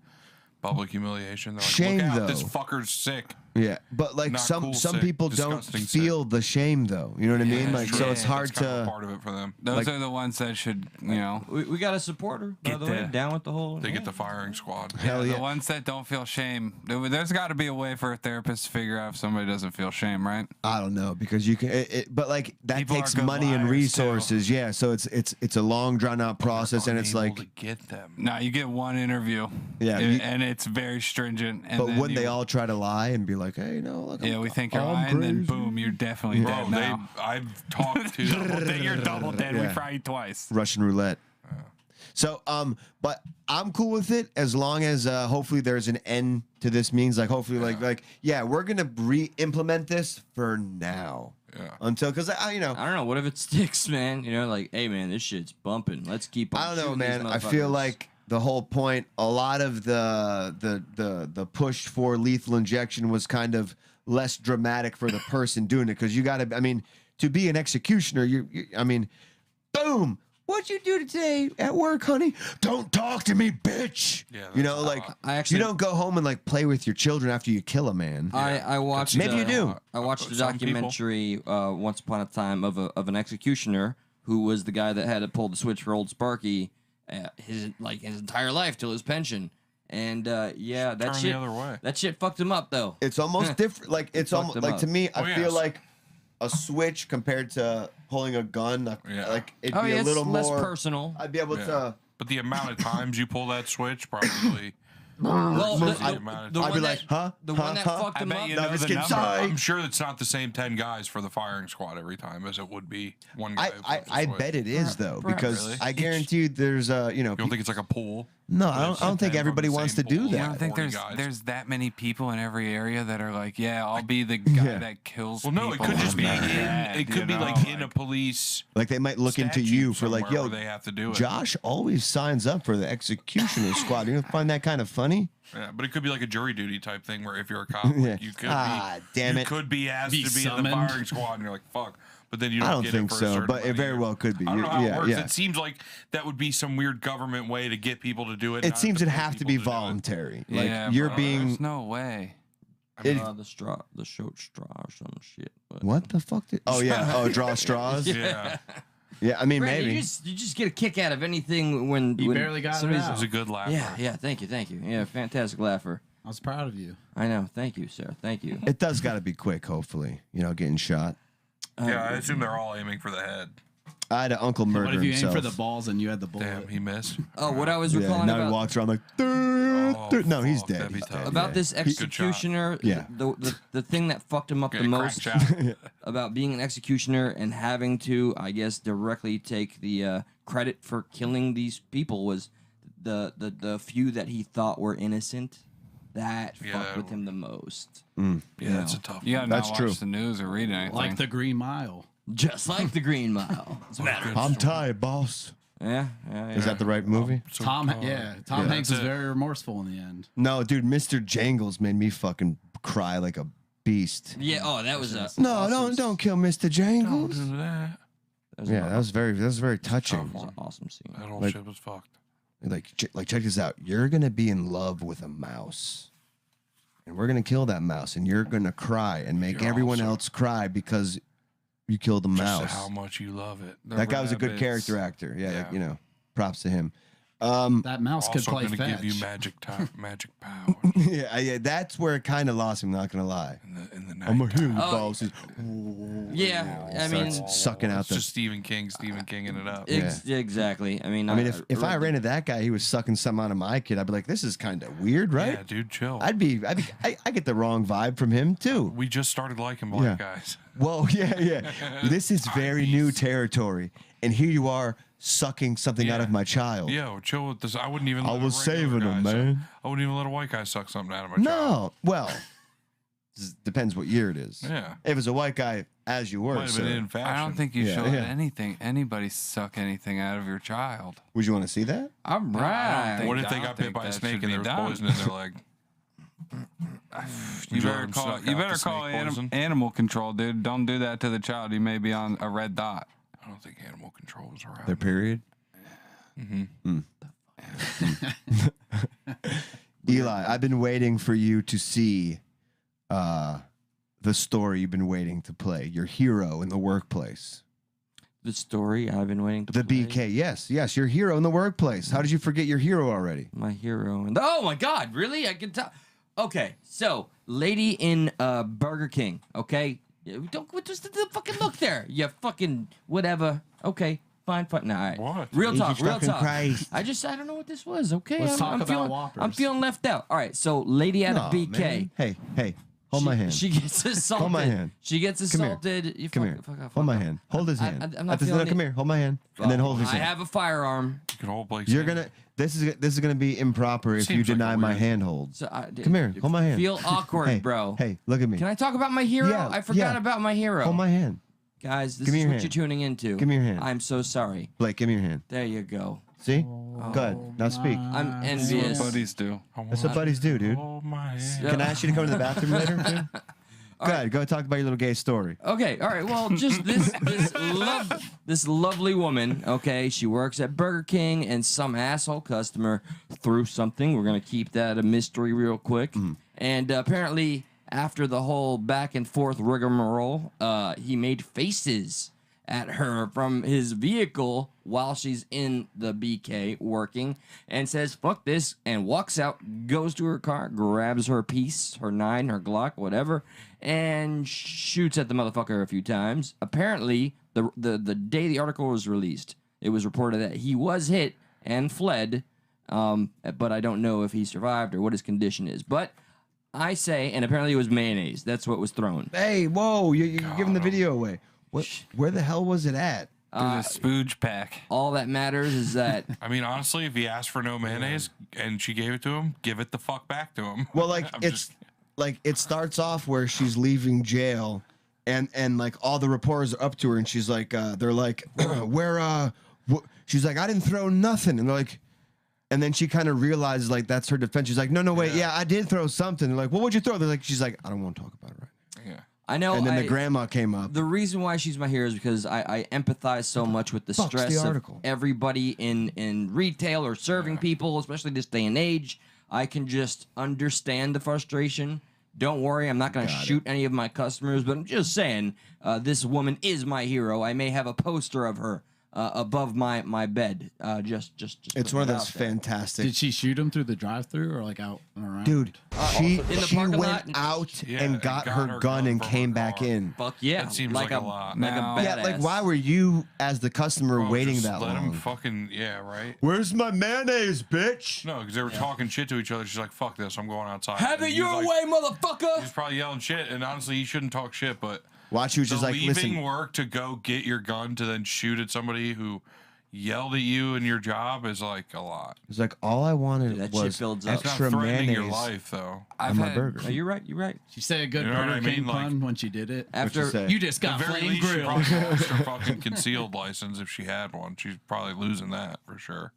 Public humiliation. They're like, Shame, look out, though. this fucker's sick. yeah, but like Not some cool, some sick, people don't disgusting feel the shame though. You know what I mean? Like, so it's Yeah. hard That's kind of a to. part of it for them. Those are the ones that should, We got a supporter, by Get the way, the- down with the whole. They get the firing squad. Hell yeah. the ones that don't feel shame. There's got to be a way for a therapist to figure out if somebody doesn't feel shame, right? I don't know because you can, but like that People takes are good money and liars, resources. Yeah, so it's a long drawn out process, and it's Unable like, to get them. No, you get one interview. Yeah, and it's very stringent. And but then when they you- all try to lie and be like, hey, look, Yeah, we think you're I'm lying, then crazy. boom, you're definitely Bro, dead now. I've talked to You're double dead. We Yeah. fry you twice. Russian roulette. So, but I'm cool with it as long as hopefully there's an end to this. Means like hopefully like yeah, we're gonna re-implement this for now. Yeah. Until because I don't know. What if it sticks, man? Like, hey, man, this shit's bumping. Let's keep on. I don't know, shooting man. these I feel motherfuckers. like the whole point, a lot of the push for lethal injection was kind of less dramatic for the person doing it because you got to. I mean, to be an executioner, I mean, boom. What'd you do today at work, honey? Don't talk to me, bitch. Yeah, like I actually- you don't go home and like play with your children after you kill a man. I watched. Maybe you do. I watched a Some people. documentary once upon a time of an executioner who was the guy that had to pull the switch for Old Sparky his entire life till his pension. And yeah, that Turn shit. the other way. That shit fucked him up though. It's almost different. Like it's Fucked almost him like up. to me, I Oh, feel yes. like a switch compared to pulling a gun. Yeah. Like it'd Oh be yeah, a it's little less more personal. I'd be able Yeah. to. But the amount of times you pull that switch probably. Well, the I'd one be that, like, huh? the Huh? one that Huh? fucked I him bet up. you No, know I'm just the kidding. number. Sorry. I'm sure it's not the same 10 guys for the firing squad every time as it would be one guy. who I flips the I switch. bet it is though because Really? I guarantee you there's You don't think it's like a pool? No, I don't think everybody wants to do You that. don't think there's that many people in every area that are like, yeah, I'll be the guy that kills Well, no, people. it could just be Yeah, it could be like in a police. Like they might look into you for like, yo, they have to do it. Josh always signs up for the executioner squad. You don't find that kind of funny? Yeah, but it could be like a jury duty type thing where if you're a cop, like, you could damn you it. could be asked Be to be in summoned. the firing squad, and you're like, fuck. But then you don't, I don't get think it for a so, certain but it amount of very years. well could be. I don't know how Yeah, it works. yeah. It seems like that would be some weird government way to get people to do it. It not seems to it'd pay have to people be do it. voluntary. Like Yeah, you're bro, being. There's no way. The short straw or some shit. But. What the fuck? Oh yeah. Oh, draw straws. Yeah. Yeah, I mean Brandon, maybe. you just get a kick out of anything when You when barely got it somebody's- out. It was a good laugh. Yeah, thank you. Yeah, fantastic laugher. I was proud of you. I know. Thank you, sir. Thank you. It does got to be quick, hopefully. You know, getting shot. Yeah, I assume they're all aiming for the head. I had an uncle murder What if you himself. aim for the balls and you had the bullet? Damn, he missed. Oh, what I was Yeah, recalling now he about walks around like. No, he's dead. that'd be He's tough. dead, about yeah. this Good shot. executioner. Yeah. The thing that fucked him up Get the a most crack shot. about being an executioner and having to, I guess, directly take the credit for killing these people was the few that he thought were innocent. That fucked with him the most. Yeah, that's a tough. You gotta That's not true. watch the news or read anything. Like the Green Mile. Just like the Green Mile. I'm tired, boss. Yeah. Is that the right movie? Tom Hanks is very remorseful in the end. No, dude, Mr. Jangles made me fucking cry like a beast. Yeah. Oh, that was a No, don't kill Mr. Jangles. Do that. Yeah, that was very touching. That was an awesome scene. That whole Like- shit was fucked. Like check this out. You're gonna be in love with a mouse, and we're gonna kill that mouse, and you're gonna cry and make You're everyone also- else cry because you killed the Just mouse. how much you love it. That guy was a good rabbits. character actor. Yeah, Yeah. like, you know, props to him. That mouse could Also play gonna fetch. give you magic power yeah, that's where it kind of lost me. Not gonna lie. in the night. I'm gonna heal you, Oh, boss. Yeah, I mean, Sucking out It's the. just Stephen Kinging it up. exactly. I mean, if I rented that guy, he was sucking something out of my kid. I'd be like, this is kind of weird, right? Yeah, dude, chill. I get the wrong vibe from him too. We just started liking black Yeah. guys. Well, yeah. This is very new territory, and here you are sucking something out Yeah. of my child. Yo, chill with this. I wouldn't even. I let was a regular saving him, guy suck- man. I wouldn't even let a white guy suck something out of my child. No, well, depends what year it is. Yeah. If it's a white guy, as you were, Might have been sir, in fashion. I don't think you Yeah, should yeah. let anybody suck anything out of your child. would you want to see that? all right. What if I they don't got bit think by a that snake should and be there was done. poison in their leg? You better let 'em call. suck You out better the call snake poison? animal control, dude. Don't do that to the child. You may be on a red dot. I don't think animal control was around. Their period. Eli, I've been waiting for you to see the story you've been waiting to play. Your hero in the workplace. The story I've been waiting to The play. BK. Yes, your hero in the workplace. How did you forget your hero already? My hero. And oh my God, really? I can tell. Okay, so lady in Burger King. Okay, don't just the fucking look there. You fucking whatever. Okay, fine. Nah, all right. What? Real talk. Jesus Real fucking talk. Christ. I don't know what this was. Okay, Let's talk I'm about feeling, Whoppers. I'm feeling left out. All right, so lady out of Aw, BK. man. Hey, hold my hand. She gets assaulted. Hold my hand. She gets Come here. assaulted. You Come fuck, here. Fuck off, Hold my fuck off. hand. Hold his hand. I'm not At this- feeling come it. here. Hold my hand. And then hold his I hand. have a firearm. You can hold Blake's You're hand. gonna. This is gonna be improper if you Seems like a deny my weird- handhold. So Come here. Hold my hand. Feel awkward, Hey, bro. Hey, look at me. Can I talk about my hero? Yeah, I forgot yeah. about my hero. Hold my hand. Guys, this Give me is your what hand. you're tuning into. Give me your hand. I'm so sorry. Blake, give me your hand. There you go. See? Good. Now speak. I'm That's envious. what buddies do. That's what buddies do, dude. Hold my hand. Can I ask you to come to the bathroom later, dude? Go ahead. Go talk about your little gay story. Okay, all right. Well, just this lovely woman. Okay, she works at Burger King, and some asshole customer threw something. We're gonna keep that a mystery real quick. And apparently, after the whole back and forth rigmarole, he made faces at her from his vehicle while she's in the BK working, and says "fuck this" and walks out, goes to her car, grabs her piece, her 9, her Glock, whatever, and shoots at the motherfucker a few times. Apparently, the day the article was released, it was reported that he was hit and fled, but I don't know if he survived or what his condition is. But I say, and apparently it was mayonnaise. That's what was thrown. Hey, whoa! You're giving the video away. What? Where the hell was it at? There's a spooge pack. All that matters is that. I mean, honestly, if he asked for no mayonnaise and she gave it to him, give it the fuck back to him. Well, like like it starts off where she's leaving jail, and like all the reporters are up to her, and she's like, they're like, she's like, I didn't throw nothing, and they're like. And then she kind of realizes, like, that's her defense. She's like, no, wait, yeah, I did throw something. They're like, what would you throw? They're like, she's like, I don't want to talk about it right now. Yeah. I know. And then the grandma came up. The reason why she's my hero is because I empathize so much with the stress of everybody in retail or serving people, especially this day and age. I can just understand the frustration. Don't worry, I'm not going to shoot any of my customers, but I'm just saying, this woman is my hero. I may have a poster of her above my bed. Just it's one of those fantastic. Did she shoot him through the drive-through or like out and around? Dude, she parking went lot? out and got her gun and came back in. Fuck yeah. That seems like a lot. Like a badass. Yeah, like why were you as the customer waiting just that let long? him fucking right. Where's my mayonnaise, bitch? No, because they were talking shit to each other. She's like, "Fuck this, I'm going outside." Have it your way, motherfucker. He's probably yelling shit, and honestly, you shouldn't talk shit. But watch, you just like leaving listen. work to go get your gun to then shoot at somebody who yelled at you in your job is like a lot. It's like all I wanted was extra it's not mayonnaise. Your life though. On my burger. Oh, you're right. You're right. She said a good You know what Burger I King mean? pun when she did it. After you just got At the very flame least, she grilled. probably lost her fucking concealed license if she had one. She's probably losing that for sure.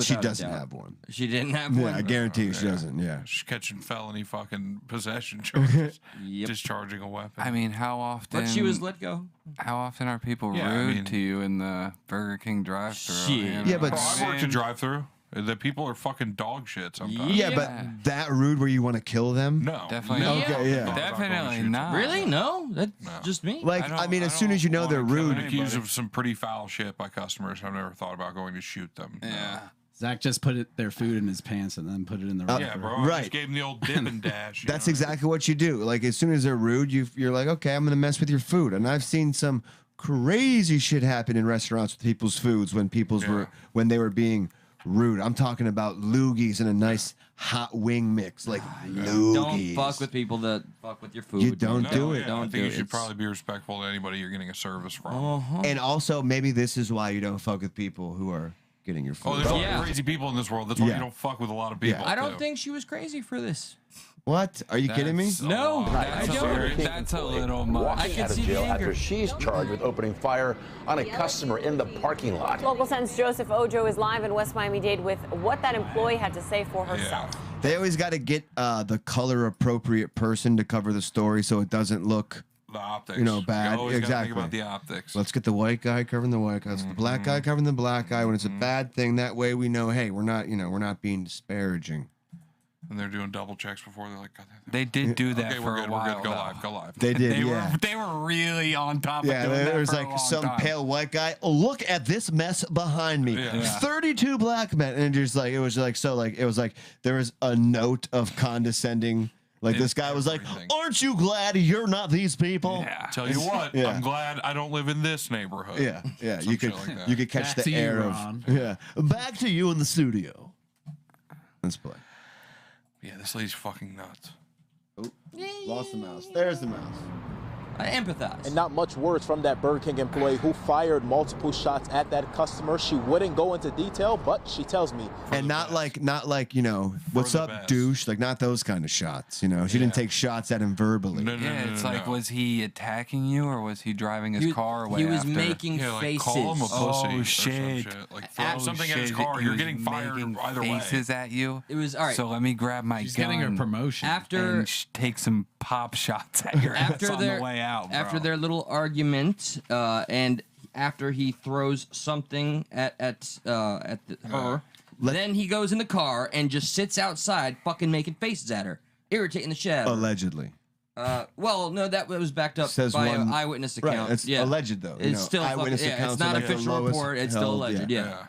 She doesn't have one. She didn't have one. Yeah, I guarantee you she doesn't. Yeah. She's catching felony fucking possession charges. Discharging a weapon. I mean, how often? But she was let go. How often are people Yeah, I rude mean- to you in the Burger King drive-thru? Shit. Yeah, but Bro, I've worked a drive-through. The people are fucking dog shit sometimes. Yeah, but that rude where you want to kill them? No. Definitely. No. Okay, yeah. Definitely not. Really? No? That's just me? Like, I mean, as soon as you know they're I've been rude. accused of some pretty foul shit by customers. I've never thought about going to shoot them. Yeah. Zach just put their food in his pants and then put it in the Yeah, bro. I just gave them the old dip and dash. That's exactly what you do. Like, as soon as they're rude, you're like, okay, I'm going to mess with your food. And I've seen some crazy shit happen in restaurants with people's foods when they were being rude. I'm talking about loogies and a nice hot wing mix, like loogies. Don't fuck with people that fuck with your food. You don't do it. I Don't think do you it. should probably be respectful to anybody you're getting a service from. And also, maybe this is why you don't fuck with people who are getting your food. Oh, there's a lot of crazy people in this world. That's why you don't fuck with a lot of people. I don't think she was crazy for this. What? Are you kidding me? No, I don't. That's a little much. I Walking can out of see the jail anger. after she's charged with opening fire on a customer in the parking lot. Local 10's Joseph Ojo is live in West Miami-Dade with what that employee had to say for herself. They always got to get the color appropriate person to cover the story so it doesn't look the optics. bad. You always gotta Exactly. think about the optics. Let's get the white guy covering the white guy. Let's get the black guy covering the black guy. When it's a bad thing, that way we know, hey, we're not being disparaging. And they're doing double checks before they're like, God, They did do that okay, for we're a good, while. we're good. Go though. live, go live. They did, They were really on top of Yeah, doing there that was for a like long some time. pale white guy. Oh, look at this mess behind me. Yeah. 32 black men, and just like it was like there was a note of condescending. Like this guy was like, "Aren't you glad you're not these people?" Yeah. Tell you what, Yeah. I'm glad I don't live in this neighborhood. Yeah, yeah. Some You could shit like that. you could catch Back the to you, air Ron. of back to you in the studio. Let's play. Yeah, this lady's fucking nuts. Oh, lost the mouse. There's the mouse. I empathize. And not much words from that Burger King employee who fired multiple shots at that customer. She wouldn't go into detail, but she tells me. And not like what's up, douche? Like not those kind of shots. She didn't take shots at him verbally. It's like, was he attacking you or was he driving his car away? He was after? making like, call him a faces. pussy Oh or some shit! Like throw something at his car. He You're was getting fired making either way. faces at you. It was all right. So let me grab my She's gun. getting her promotion. After and take some pop shots at your ass on the way out, bro. After their little argument, and after he throws something at her, then he goes in the car and just sits outside, fucking making faces at her, irritating the shit out of her. Allegedly. Well, no, that was backed up Says by one- an eyewitness Right, account. it's alleged, though. It's still eyewitness fucking, accounts it's not are an like the official lowest report. It's still held, alleged. yeah. Yeah.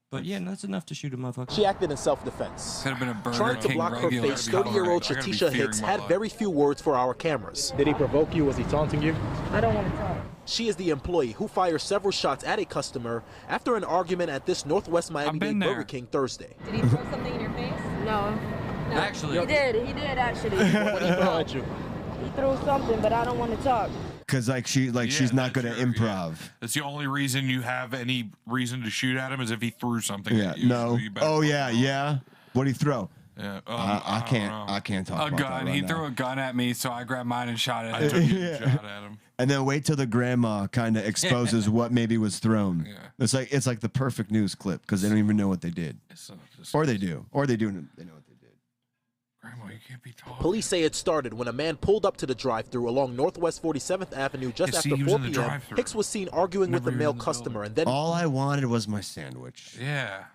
But yeah, that's enough to shoot a motherfucker. She acted in self-defense. Could have been a Burger Trying to King block her regular face, cover. 30-year-old I gotta be Shatisha fearing Hicks my had life. very few words for our cameras. Did he provoke you? Was he taunting you? I don't want to talk. She is the employee who fired several shots at a customer after an argument at this Northwest Miami-Dade Burger King Thursday. Did he throw something in your face? No. Actually, He did actually. What did he throw at you? He threw something, but I don't want to talk. because she's not good at improv. That's the only reason you have any reason to shoot at him is if he threw something Yeah. at you. No. So you better Oh look yeah. out. Yeah. What'd he throw? Yeah. I can't talk A about gun. that right He now. threw a gun at me, so I grabbed mine and shot at I him. took a shot at him. And then wait till the grandma kind of exposes what maybe was thrown. Yeah. It's like the perfect news clip because they don't even know what they did, or they do, they know what they did. Grandma, you can't be talking. Police say it started when a man pulled up to the drive-thru along Northwest 47th Avenue just Yeah, see, after he was 4 in the p.m. drive-thru. Hicks was seen arguing with Never the even male in the customer, and then All I wanted was my sandwich. Yeah.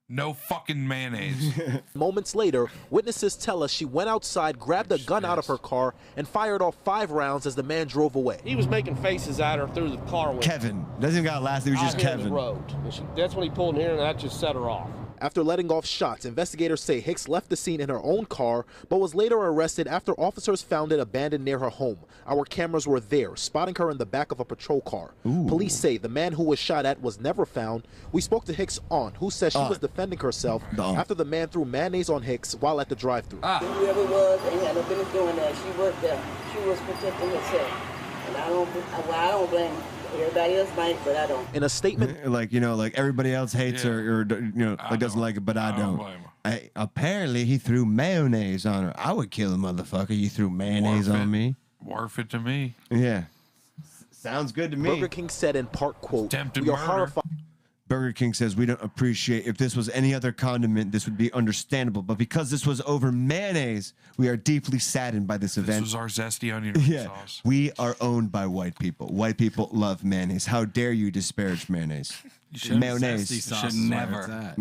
No fucking mayonnaise. moments later, witnesses tell us she went outside, grabbed a gun out of her car, and fired off 5 rounds as the man drove away. He was making faces at her through the car window. Kevin doesn't even got a last name. It was just Out here in Kevin. the road. And that's when he pulled in here, and that just set her off. After letting off shots, investigators say Hicks left the scene in her own car, but was later arrested after officers found it abandoned near her home. Our cameras were there, spotting her in the back of a patrol car. Police say the man who was shot at was never found. We spoke to Hicks' aunt, who says she was defending herself after the man threw mayonnaise on Hicks while at the drive-thru. Whoever it was, they had no business doing that. She worked there. She was protecting herself. And I don't blame her. Everybody else might, but I don't. In a statement, like everybody else hates her or doesn't like it, but I don't. Apparently, he threw mayonnaise on her. I would kill a motherfucker. You threw mayonnaise on me. Worth it to me. Yeah, sounds good to me. Burger King said in part, quote, Attempted "We are murder." horrified." Burger King says, we don't appreciate, if this was any other condiment, this would be understandable. But because this was over mayonnaise, we are deeply saddened by this event. This was our zesty onion sauce. We are owned by white people. White people love mayonnaise. How dare you disparage mayonnaise? Mayonnaise. Should never.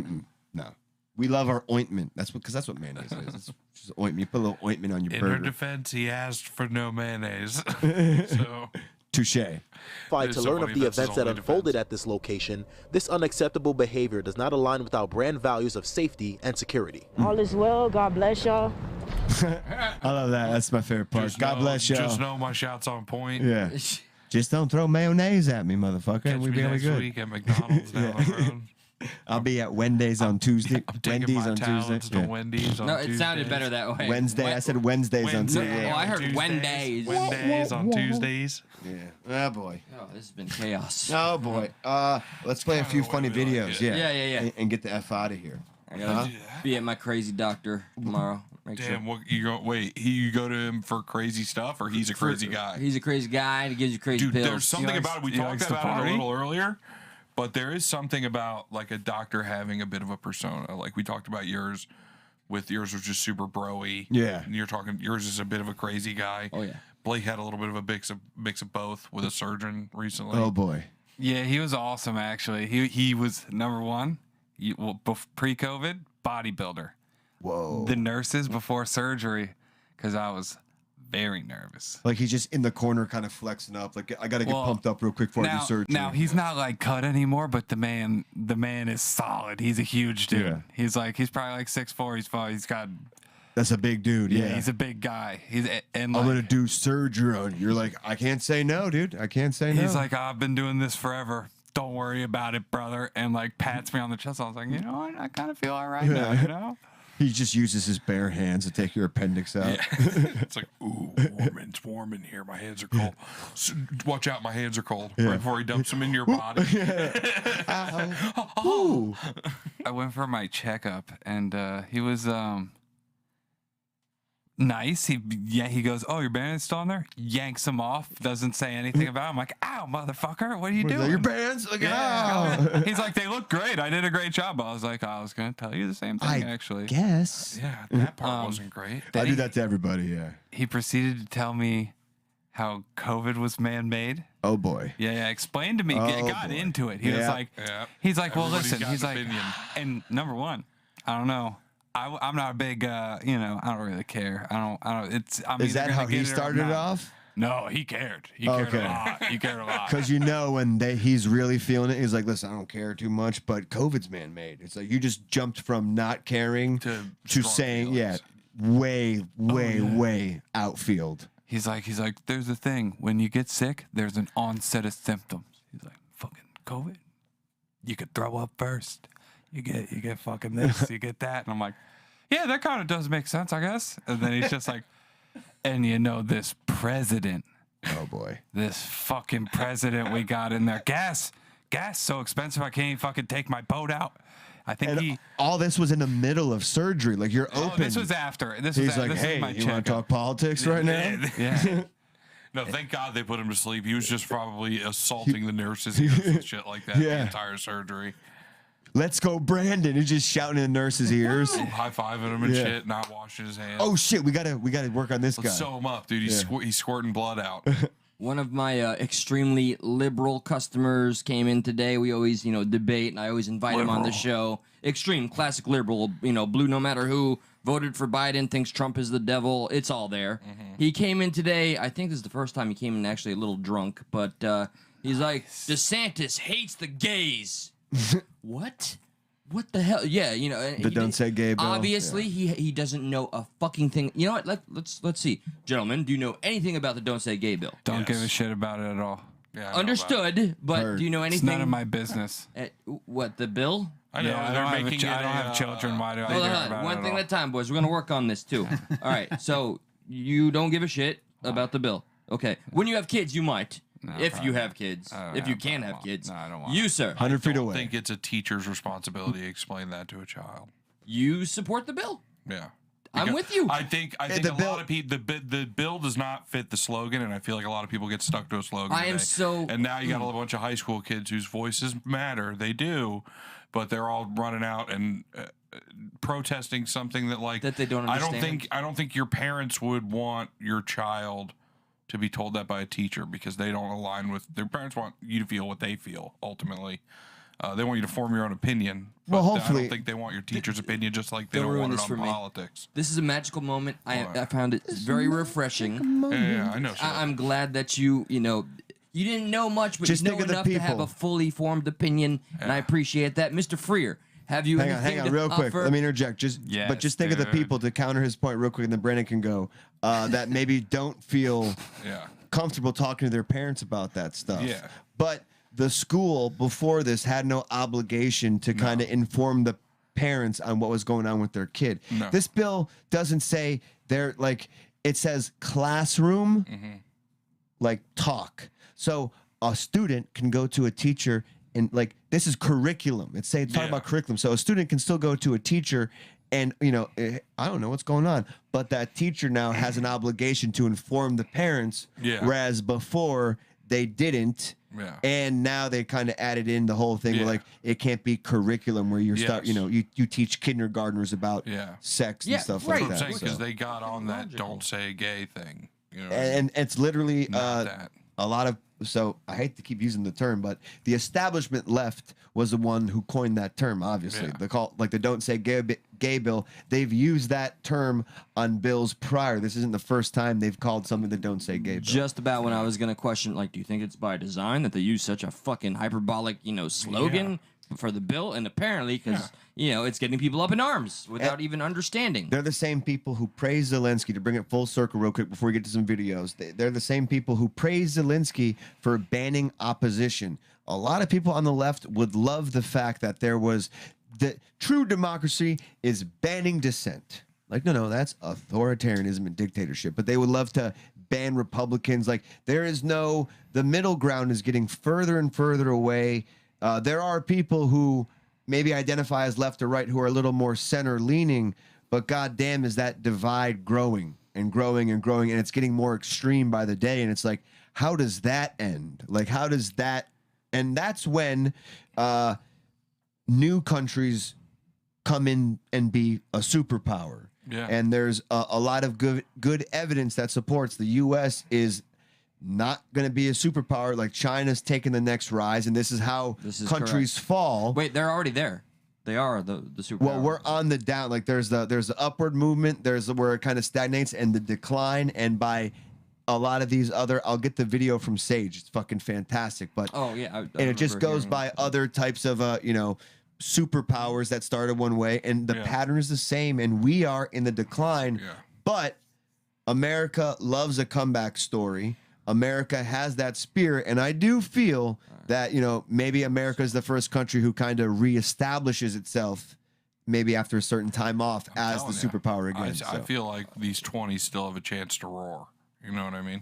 No. We love our ointment. Because that's what mayonnaise is. It's just ointment. You put a little ointment on your In burger. her defense, he asked for no mayonnaise. So touche. To learn of the events that unfolded at this location, this unacceptable behavior does not align with our brand values of safety and security. All is well. God bless y'all. I love that. That's my favorite part. God bless you. Just know my shot's on point. Yeah. Just don't throw mayonnaise at me, motherfucker. Catch We'll me be really next good. week at McDonald's down the road. I'll be at Wendy's on Tuesday. I'm taking Wendy's my on talents Tuesday. to Wendy's on No, Tuesdays. it sounded better that way. Wednesday. I said Wednesdays on Tuesday. Oh, I heard Wendy's. Wednesdays on Tuesdays. Yeah. Oh boy. Oh, this has been chaos. Oh boy. Let's play a few funny videos. Yeah. And get the F out of here. I gotta be at my crazy doctor tomorrow. Make Damn, sure. what you go? Wait, you go to him for crazy stuff, or he's a crazy guy? He's a crazy guy, and he gives you crazy Dude, pills. there's something about it. We talked about it a little earlier, but there is something about like a doctor having a bit of a persona. Like we talked about yours. With yours was just super bro-y. Yeah. And you're talking yours is a bit of a crazy guy. Oh yeah. Blake had a little bit of a mix of both with a surgeon recently. Oh boy. Yeah, he was awesome actually. He was number one. Pre-COVID bodybuilder. Whoa. The nurses before surgery, because I was very nervous. Like he's just in the corner, kind of flexing up. Like I gotta get pumped up real quick before I do surgery. Now he's not like cut anymore, but the man is solid. He's a huge dude. Yeah. He's probably like 6'4". He's got. That's a big dude. Yeah, he's a big guy. I'm gonna do surgery on you. You're like, I can't say no, dude. I can't say no. He's like, I've been doing this forever. Don't worry about it, brother. And like pats me on the chest. I was like, you know what? I kind of feel all right now. You know. He just uses his bare hands to take your appendix out. Yeah. It's like, ooh, it's warm in here. My hands are cold. Watch out, my hands are cold. Yeah. Right before he dumps them in your body. Ooh. I went for my checkup, and he was nice. He goes, oh, your band's still on there? Yanks him off. Doesn't say anything about it. I'm like, ow, motherfucker, what are you doing? Your bands? Look at He's like, they look great. I did a great job. I was like, I was going to tell you the same thing, actually. Guess. Yeah, that part wasn't great. I do that to everybody, yeah. He proceeded to tell me how COVID was man-made. Oh, boy. Yeah, explain to me. Got into it. He was like, he's like, well, Everybody's listen. got He's an like, opinion. and number one, I don't know. I'm not a big, I don't really care. I don't. Is that how he started it off? No, he cared. He cared a lot. He cared a lot. Because when he's really feeling it, he's like, listen, I don't care too much, but COVID's man-made. It's like you just jumped from not caring to saying, way outfield. He's like, there's a thing. When you get sick, there's an onset of symptoms. He's like, fucking COVID. You could throw up first. You get fucking this, you get that. And I'm like, yeah, that kind of does make sense, I guess. And then he's just like, and this president Oh boy. This fucking president we got in there. Gas so expensive I can't even fucking take my boat out. I think all this was in the middle of surgery. Like you're open. This was after. He's like, hey, you want to talk politics right now? Yeah. No, thank God they put him to sleep. He was just probably assaulting the nurses and shit like that the entire surgery. Let's go, Brandon. He's just shouting in the nurse's ears. High-fiving him and shit, not washing his hands. Oh, shit. We gotta work on this guy. Let's sew him up, dude. He's squirting blood out. One of my extremely liberal customers came in today. We always, debate, and I always invite him on the show. Extreme, classic liberal, blue no matter who, voted for Biden, thinks Trump is the devil. It's all there. He came in today. I think this is the first time he came in actually a little drunk, but he's like, DeSantis hates the gays. What? What the hell? Yeah, the don't say gay bill. Obviously, he doesn't know a fucking thing. You know what? Let's see, gentlemen. Do you know anything about the don't say gay bill? Don't give a shit about it at all. Yeah, understood. But do you know anything? It's none of my business. What, the bill? I know. I don't have children. Why do I Hold care on, about one it thing all? at a time, boys. We're gonna work on this too. All right. So you don't give a shit about the bill. Okay. When you have kids, you might. If you have kids, if you can have kids. No, I don't want you, sir. 100 feet away. I think it's a teacher's responsibility to explain that to a child. You support the bill. Yeah. I'm with you. I think a lot of people, the bill does not fit the slogan, and I feel like a lot of people get stuck to a slogan. And now you got a bunch of high school kids whose voices matter. They do, but they're all running out and protesting something that they don't understand. I don't think your parents would want your child to be told that by a teacher because they don't align with their parents. Want you to feel what they feel ultimately. They want you to form your own opinion. But Well, hopefully- I don't think they want your teacher's opinion, just like they Don't don't ruin want it this on for me. politics. This is a magical moment. I found it very refreshing. Yeah, I know. I'm glad that you didn't know much, but Just you know think of the enough to have people. a fully formed opinion, and I appreciate that. Mr. Freer, have you Hang anything on, to real quick. offer? Let me interject. But just think of the people to counter his point real quick, and then Brandon can go. That maybe don't feel comfortable talking to their parents about that stuff. Yeah. But the school before this had no obligation to kind of inform the parents on what was going on with their kid. No. This bill doesn't say it says classroom, talk. So a student can go to a teacher and this is curriculum. It's talking about curriculum. So a student can still go to a teacher and, I don't know what's going on. But that teacher now has an obligation to inform the parents, whereas before they didn't. Yeah. And now they kind of added in the whole thing where it can't be curriculum where you start, you teach kindergartners about sex and stuff like that. Because they got on that don't say gay thing. And it's literally that. a lot of, so I hate to keep using the term, but the establishment left was the one who coined that term, obviously. The don't say gay bill, they've used that term on bills prior. This isn't the first time they've called something the don't say gay bill. Just about when I was going to question, do you think it's by design that they use such a fucking hyperbolic, slogan for the bill? And apparently, because, it's getting people up in arms without even understanding. They're the same people who praise Zelensky, to bring it full circle real quick before we get to some videos. They're the same people who praise Zelensky for banning opposition. A lot of people on the left would love the fact that there was the true democracy is banning dissent. No, that's authoritarianism and dictatorship. But they would love to ban Republicans. The middle ground is getting further and further away. There are people who maybe identify as left or right who are a little more center leaning, but goddamn is that divide growing and growing and growing, and it's getting more extreme by the day. And it's how does that end? How does that? And that's when new countries come in and be a superpower. Yeah. And there's a lot of good evidence that supports the U.S. is not going to be a superpower. China's taking the next rise, and this is how countries fall. Wait, they're already there. They are the superpower. Well, we're on the down. There's the upward movement. There's where it kind of stagnates, and the decline. And by a lot of these I'll get the video from Sage. It's fucking fantastic. But and it just goes by other types of superpowers that started one way, and the pattern is the same. And we are in the decline. Yeah. But America loves a comeback story. America has that spirit, and I do feel that maybe America is the first country who kind of reestablishes itself, maybe after a certain time off as the superpower again. I feel like these 20s still have a chance to roar. You know what I mean?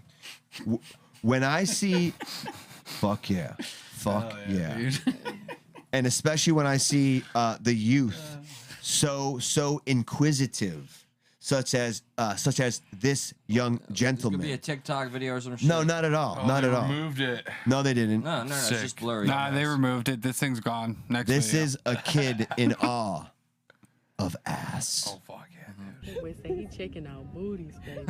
when I see, fuck yeah, and especially when I see the youth so inquisitive. Such as this young gentleman. Could be a TikTok video or some shit. No, not at all. Not at all. Removed it. No, they didn't. No, it's just blurry. Nah, they removed it. This thing's gone. Next This video. is a kid in awe of ass. Oh fuck yeah, That boy say he checking out booties, baby.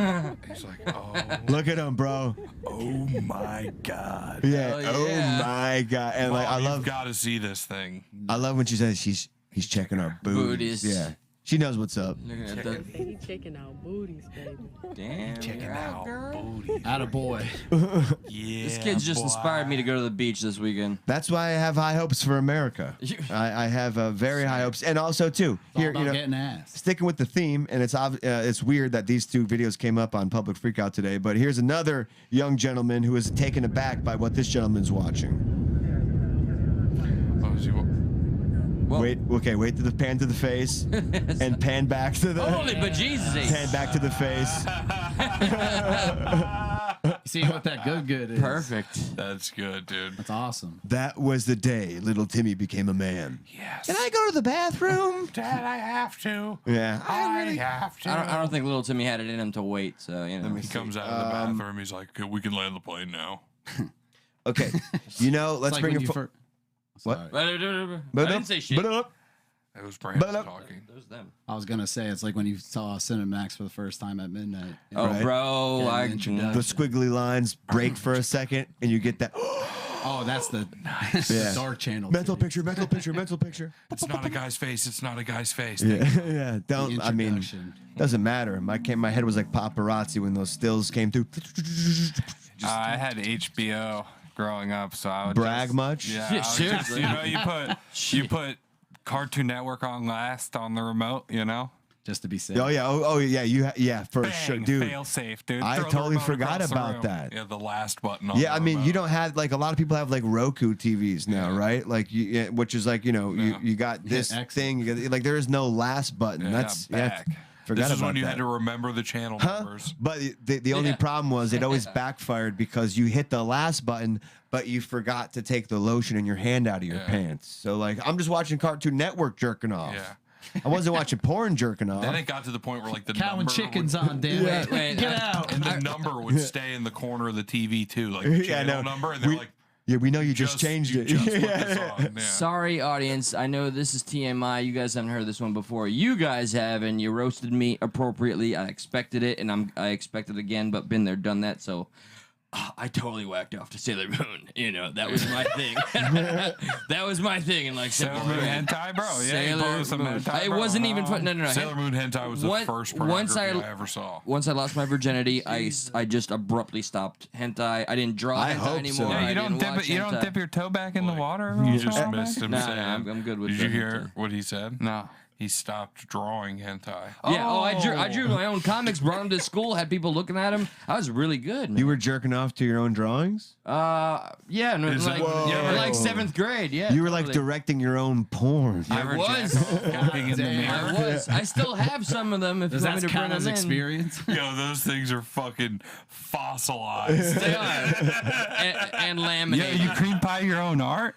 He's like, oh. Look at him, bro. Oh my god. Yeah. yeah. Oh my god. And like, I Mom, love. You've got to see this thing. I love when she says he's checking our booties. Booties. Yeah. She knows what's up. Looking at the Say he checking out booties, baby. damn. Checking out booty. Atta boy. Yeah. This kid's just boy. inspired me to go to the beach this weekend. That's why I have high hopes for America. I have very high hopes, and also too It's all about getting ass. sticking with the theme, and it's weird that these two videos came up on Public Freakout today. But here's another young gentleman who is taken aback by what this gentleman's watching. Oh, is he, Wait to the pan to the face, and pan back to the. Holy bejesus! Pan back to the face. See what that good is. Perfect. That's good, dude. That's awesome. That was the day little Timmy became a man. Yes. Can I go to the bathroom? Dad, I have to. Yeah. I have to. I don't think little Timmy had it in him to wait. So you know. He comes out of the bathroom. He's like, "We can land the plane now." Okay. Let's like bring when it. you What? I didn't say shit. It was Brandon talking. Those them. I was gonna say it's like when you saw Cinemax for the first time at midnight. You Oh, know, bro, getting I an introduction. The squiggly lines break for a second, and you get that. Oh, that's the Yeah. dark channel. Mental picture. It's not a guy's face. It's not a guy's face. Yeah, yeah. Don't. The I mean, introduction. doesn't matter. My head was like paparazzi when those stills came through. I had HBO growing up, so I would Brag much? Yeah, Yeah, I would seriously. you put Cartoon Network on last on the remote, you know. Just to be safe. Oh yeah. Oh yeah. Yeah, for Bang, sure, dude. fail safe, dude. I Throw the totally remote forgot across the about room. that. Yeah, the last button on Yeah, the I mean, remote. you don't have like a lot of people have like Roku TVs now, right? Like, which is like you got this thing. You got, like there is no last button. That's back. Forgot This is about when you that. had to remember the channel numbers. But the only problem was it always backfired because you hit the last button, but you forgot to take the lotion in your hand out of your pants. So like I'm just watching Cartoon Network jerking off. Yeah. I wasn't watching porn jerking off. Then it got to the point where like the Cow number and chicken's would, on, damn it. Wait, Get out. and the number would stay in the corner of the TV too, like the channel number, and they're like, yeah, we know you just changed it. Just put this on. Yeah. Sorry, audience. I know this is TMI. You guys haven't heard this one before. You guys have, and you roasted me appropriately. I expected it, and I expect it again, but been there, done that. So I totally whacked off to Sailor Moon. You know, that was my thing. That was my thing. And like Sailor Moon hentai, bro. Yeah, you posted some Moon. hentai, It bro. wasn't even fun. No. Sailor Moon hentai was the first pornography I ever saw. Once I lost my virginity, I just abruptly stopped hentai. I didn't draw hentai anymore. Yeah, I you don't didn't dip it. You watch don't hentai. dip your toe back in the water. You every just once in a while, missed him No, saying. I'm good with Did the you hear hentai. what he said? No. He stopped drawing hentai. Yeah. Oh, I drew my own comics. Brought them to school. Had people looking at them. I was really good. Man. You were jerking off to your own drawings? Yeah, no, Is it- like, Whoa. yeah, like 7th grade. Yeah, You were like totally. directing your own porn. I was. Looking in the mirror. I was. I still have some of them. If Does you want that me to bring count them as in. experience? Yo, those things are fucking fossilized. They are. and laminated. Yeah, you cream pie your own art.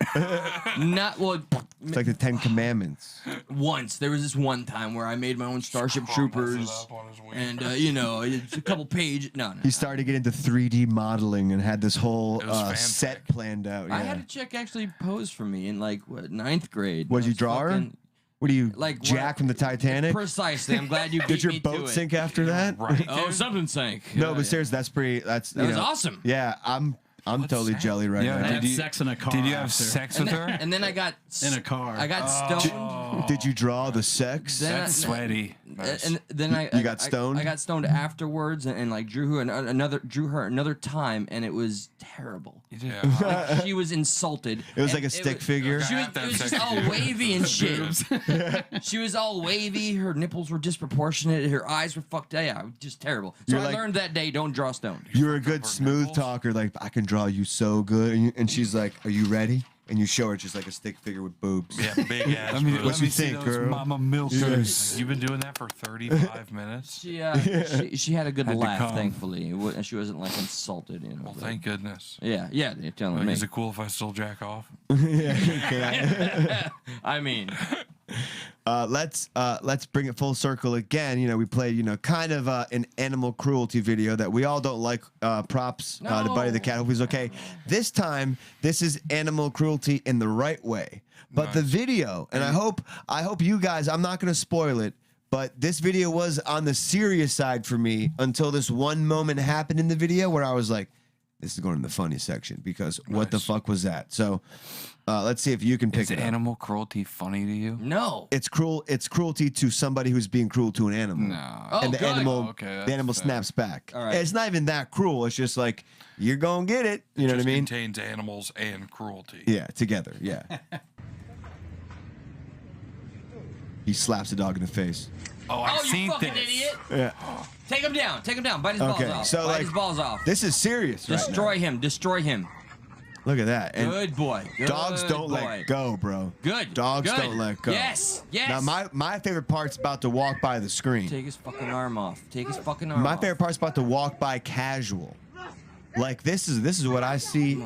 Not well. It's like the 10 Commandments. Once there was this one time where I made my own Starship Troopers, and it's a couple pages. No. He started to get into 3D modeling and had this whole It was fanfic. set planned out. I Yeah. had a chick actually pose for me in like 9th grade. Was I you draw her? fucking- What are you, Like Jack what- from the Titanic? Precisely. I'm glad you beat Did your me to boat it. sink after that? Right. Oh, something sank. No, Yeah, but yeah. seriously, that's pretty. That That was awesome. Yeah, I'm totally jelly right Yeah, now. I had Did you- sex in a car. Did you have after. sex And with then, her? and then I got In a car. I got stoned. Did you draw the sex? Then That's sweaty. And then You got stoned? I got stoned afterwards, and like drew her another time, and it was terrible. Yeah. Like, she was insulted. It was and like a stick was- figure. She was, That it was sex just all figure. wavy and shit. She was all wavy. Her nipples were disproportionate. Her eyes were fucked. Yeah, just terrible. So You're I like- learned that day, don't draw stoned. You're a good smooth talker. Like, I can draw you so good. And she's like, are you ready? and you show her just like a stick figure with boobs. Yeah, big ass. Let me What you see think, those girl? mama milkers. You've been doing that for 35 minutes. She had a good Had to laugh, come. thankfully. And she wasn't like insulted, you know. Well, thank goodness. Yeah, you're telling Like, me. is it cool if I still jack off? I mean, let's bring it full circle again. You know, we played, you know, kind of an animal cruelty video that we all don't like. Props to Buddy the Cat. Hope he's okay. This time, this is animal cruelty in the right way. But the video, and I hope you guys, I'm not going to spoil it, but this video was on the serious side for me until this one moment happened in the video where I was like, this is going in the funny section because what the fuck was that? So let's see if you can pick Is it up. animal cruelty funny to you? no. It's cruel. It's cruelty to somebody who's being cruel to an animal. No. Oh, And the good. animal, Okay, that's the animal fair. snaps back. All right. It's not even that cruel. It's just like you're gonna get it. You know what I Just mean? contains animals and cruelty. Yeah, together. Yeah. He slaps the dog in the face. Oh, Oh, I've you seen fucking this. idiot. Yeah. Take him down. Take him down. Bite his balls Okay. off. So Bite like his balls off. this is serious. Right Destroy now. him. Destroy him. Look at that. And Good boy. Good dogs don't boy. let go, bro. Good. Dogs Good. don't let go. Yes. Yes. Now my favorite part's about to walk by the screen. Take his fucking arm off. Take his fucking arm My off. favorite part's about to walk by casual. Like this is what I see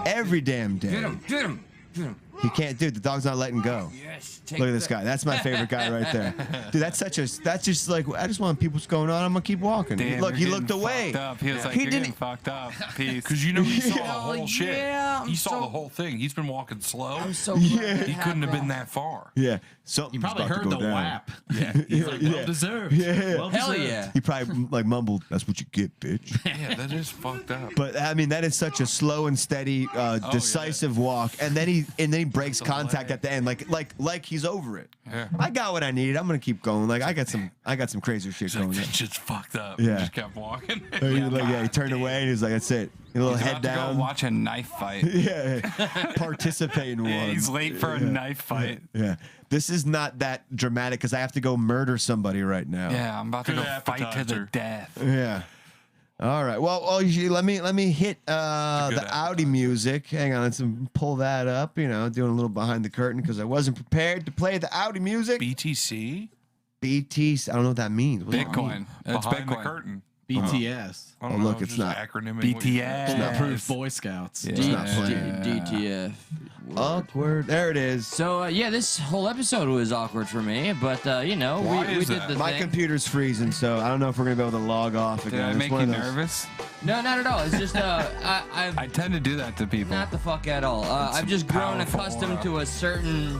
every damn day. Get him. Get him. Get him. He can't, dude. The dog's not letting go. Yes. Look at this guy. That's my favorite guy right there. Dude, that's just like, I just want people's going on. I'm gonna keep walking. Damn, Look, he you're looked getting away. fucked up. He was like, He you're didn't. getting fucked up. Peace. Because you know he saw the whole shit. yeah, He I'm saw so- the whole thing. He's been walking slow. I'm so glad that He couldn't have been happened. that far. Yeah. Something's You probably about to heard go the down. whap. Yeah. He's like, well deserved. Yeah. Well Hell deserved. yeah. He probably like mumbled, "That's what you get, bitch." Yeah, that is fucked up. But I mean, that is such a slow and steady, decisive walk, and then he breaks contact at the end, like he's over it. Yeah. I got what I needed. I'm gonna keep going. Like I got some crazy shit He's like, going. that shit's fucked up. Yeah. He just kept walking. He turned away and he was like, "That's it." A little He's head about to down. go watch a knife fight. Yeah, participate in one. Yeah, he's late for a knife fight. Yeah, this is not that dramatic because I have to go murder somebody right now. Yeah, I'm about to Good go fight to the appetizer. death. Yeah. All right. Well, let me hit the Audi music. Hang on, let's pull that up. You know, doing a little behind the curtain because I wasn't prepared to play the Audi music. BTC? BTC. I don't know what that means. What does that mean? Bitcoin. That's Behind the Bitcoin. curtain. BTS. I don't Oh, know, look, it's just not. acronyming. BTS. It's not Approved Boy Scouts. It's not playing. DTF. Awkward. There it is. So yeah, this whole episode was awkward for me, but you know, Why we is did that? the My thing. computer's freezing, so I don't know if we're gonna be able to log off Did again. I It's make one you of those- nervous? No, not at all. It's just I tend to do that to people. not the fuck at all. I've just grown powerful accustomed aura. to a certain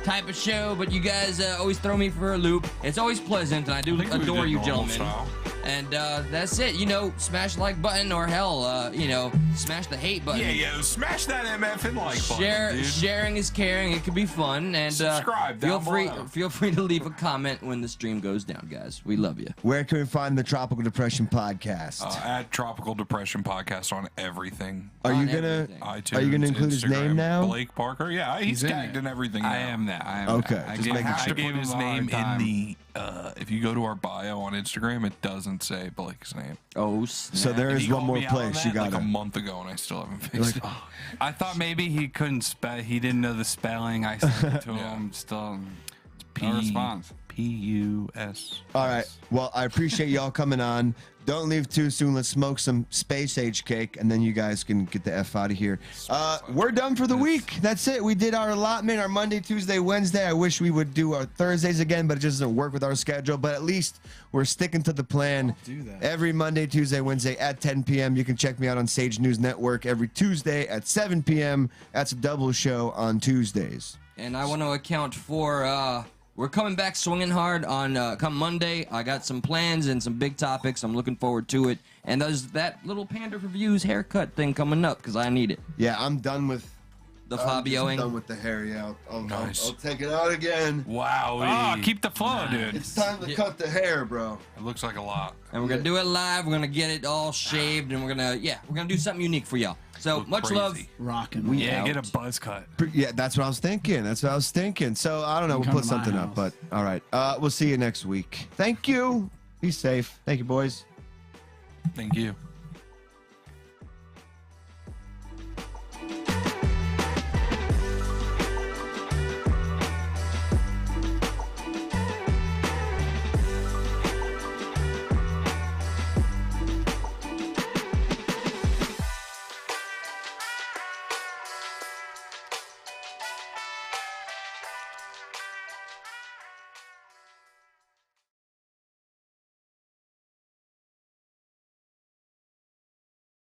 type of show, but you guys always throw me for a loop. It's always pleasant, and I do I think we adore did you, normal gentlemen. style. And that's it. You know, smash the like button, or hell, you know, smash the hate button. Yeah, smash that MF and like Share, button, dude. sharing is caring. It could be fun, and Subscribe feel down free. below. Feel free to leave a comment when the stream goes down, guys. We love you. Where can we find the Tropical Depression podcast? At Tropical Depression Podcast on everything. Are you on gonna everything. iTunes, Are you gonna include his Instagram, name now? Blake Parker. Yeah, he's in tagged it. in everything. I now. am that. I am Okay, that. I just gave, making I sure. To gave put his him a hard name in time. the. If you go to our bio on Instagram, it doesn't say Blake's name. Oh, So there And is he one called more me out on place you that got like a month ago, and I still haven't fixed it. I thought maybe he couldn't spell. He didn't know the spelling. I sent it to him. Still, no response. P-U-S. All right. Well, I appreciate y'all coming on. Don't leave too soon. Let's smoke some space age cake, and then you guys can get the F out of here. We're done for the week. That's it. We did our allotment, our Monday, Tuesday, Wednesday. I wish we would do our Thursdays again, but it just doesn't work with our schedule. But at least we're sticking to the plan. do that. Every Monday, Tuesday, Wednesday at 10 p.m. You can check me out on Sage News Network every Tuesday at 7 p.m. That's a double show on Tuesdays. And I want to account for we're coming back swinging hard on come Monday. I got some plans and some big topics. I'm looking forward to it. And there's that little Panda Reviews haircut thing coming up because I need it. Yeah, I'm done with The I'm Fabioing. done with the hair. Yeah, I'll Nice. take it out again. Wow. Oh, keep the flow, dude. It's time to cut the hair, bro. It looks like a lot. And we're gonna do it live. We're gonna get it all shaved, and we're gonna do something unique for y'all. So Look much crazy. love. Rocking. We Yeah, out. get a buzz cut. Yeah, that's what I was thinking. So I don't know. We'll Come put to my something up, but all right. We'll see you next week. Thank you. Be safe. Thank you, boys. Thank you.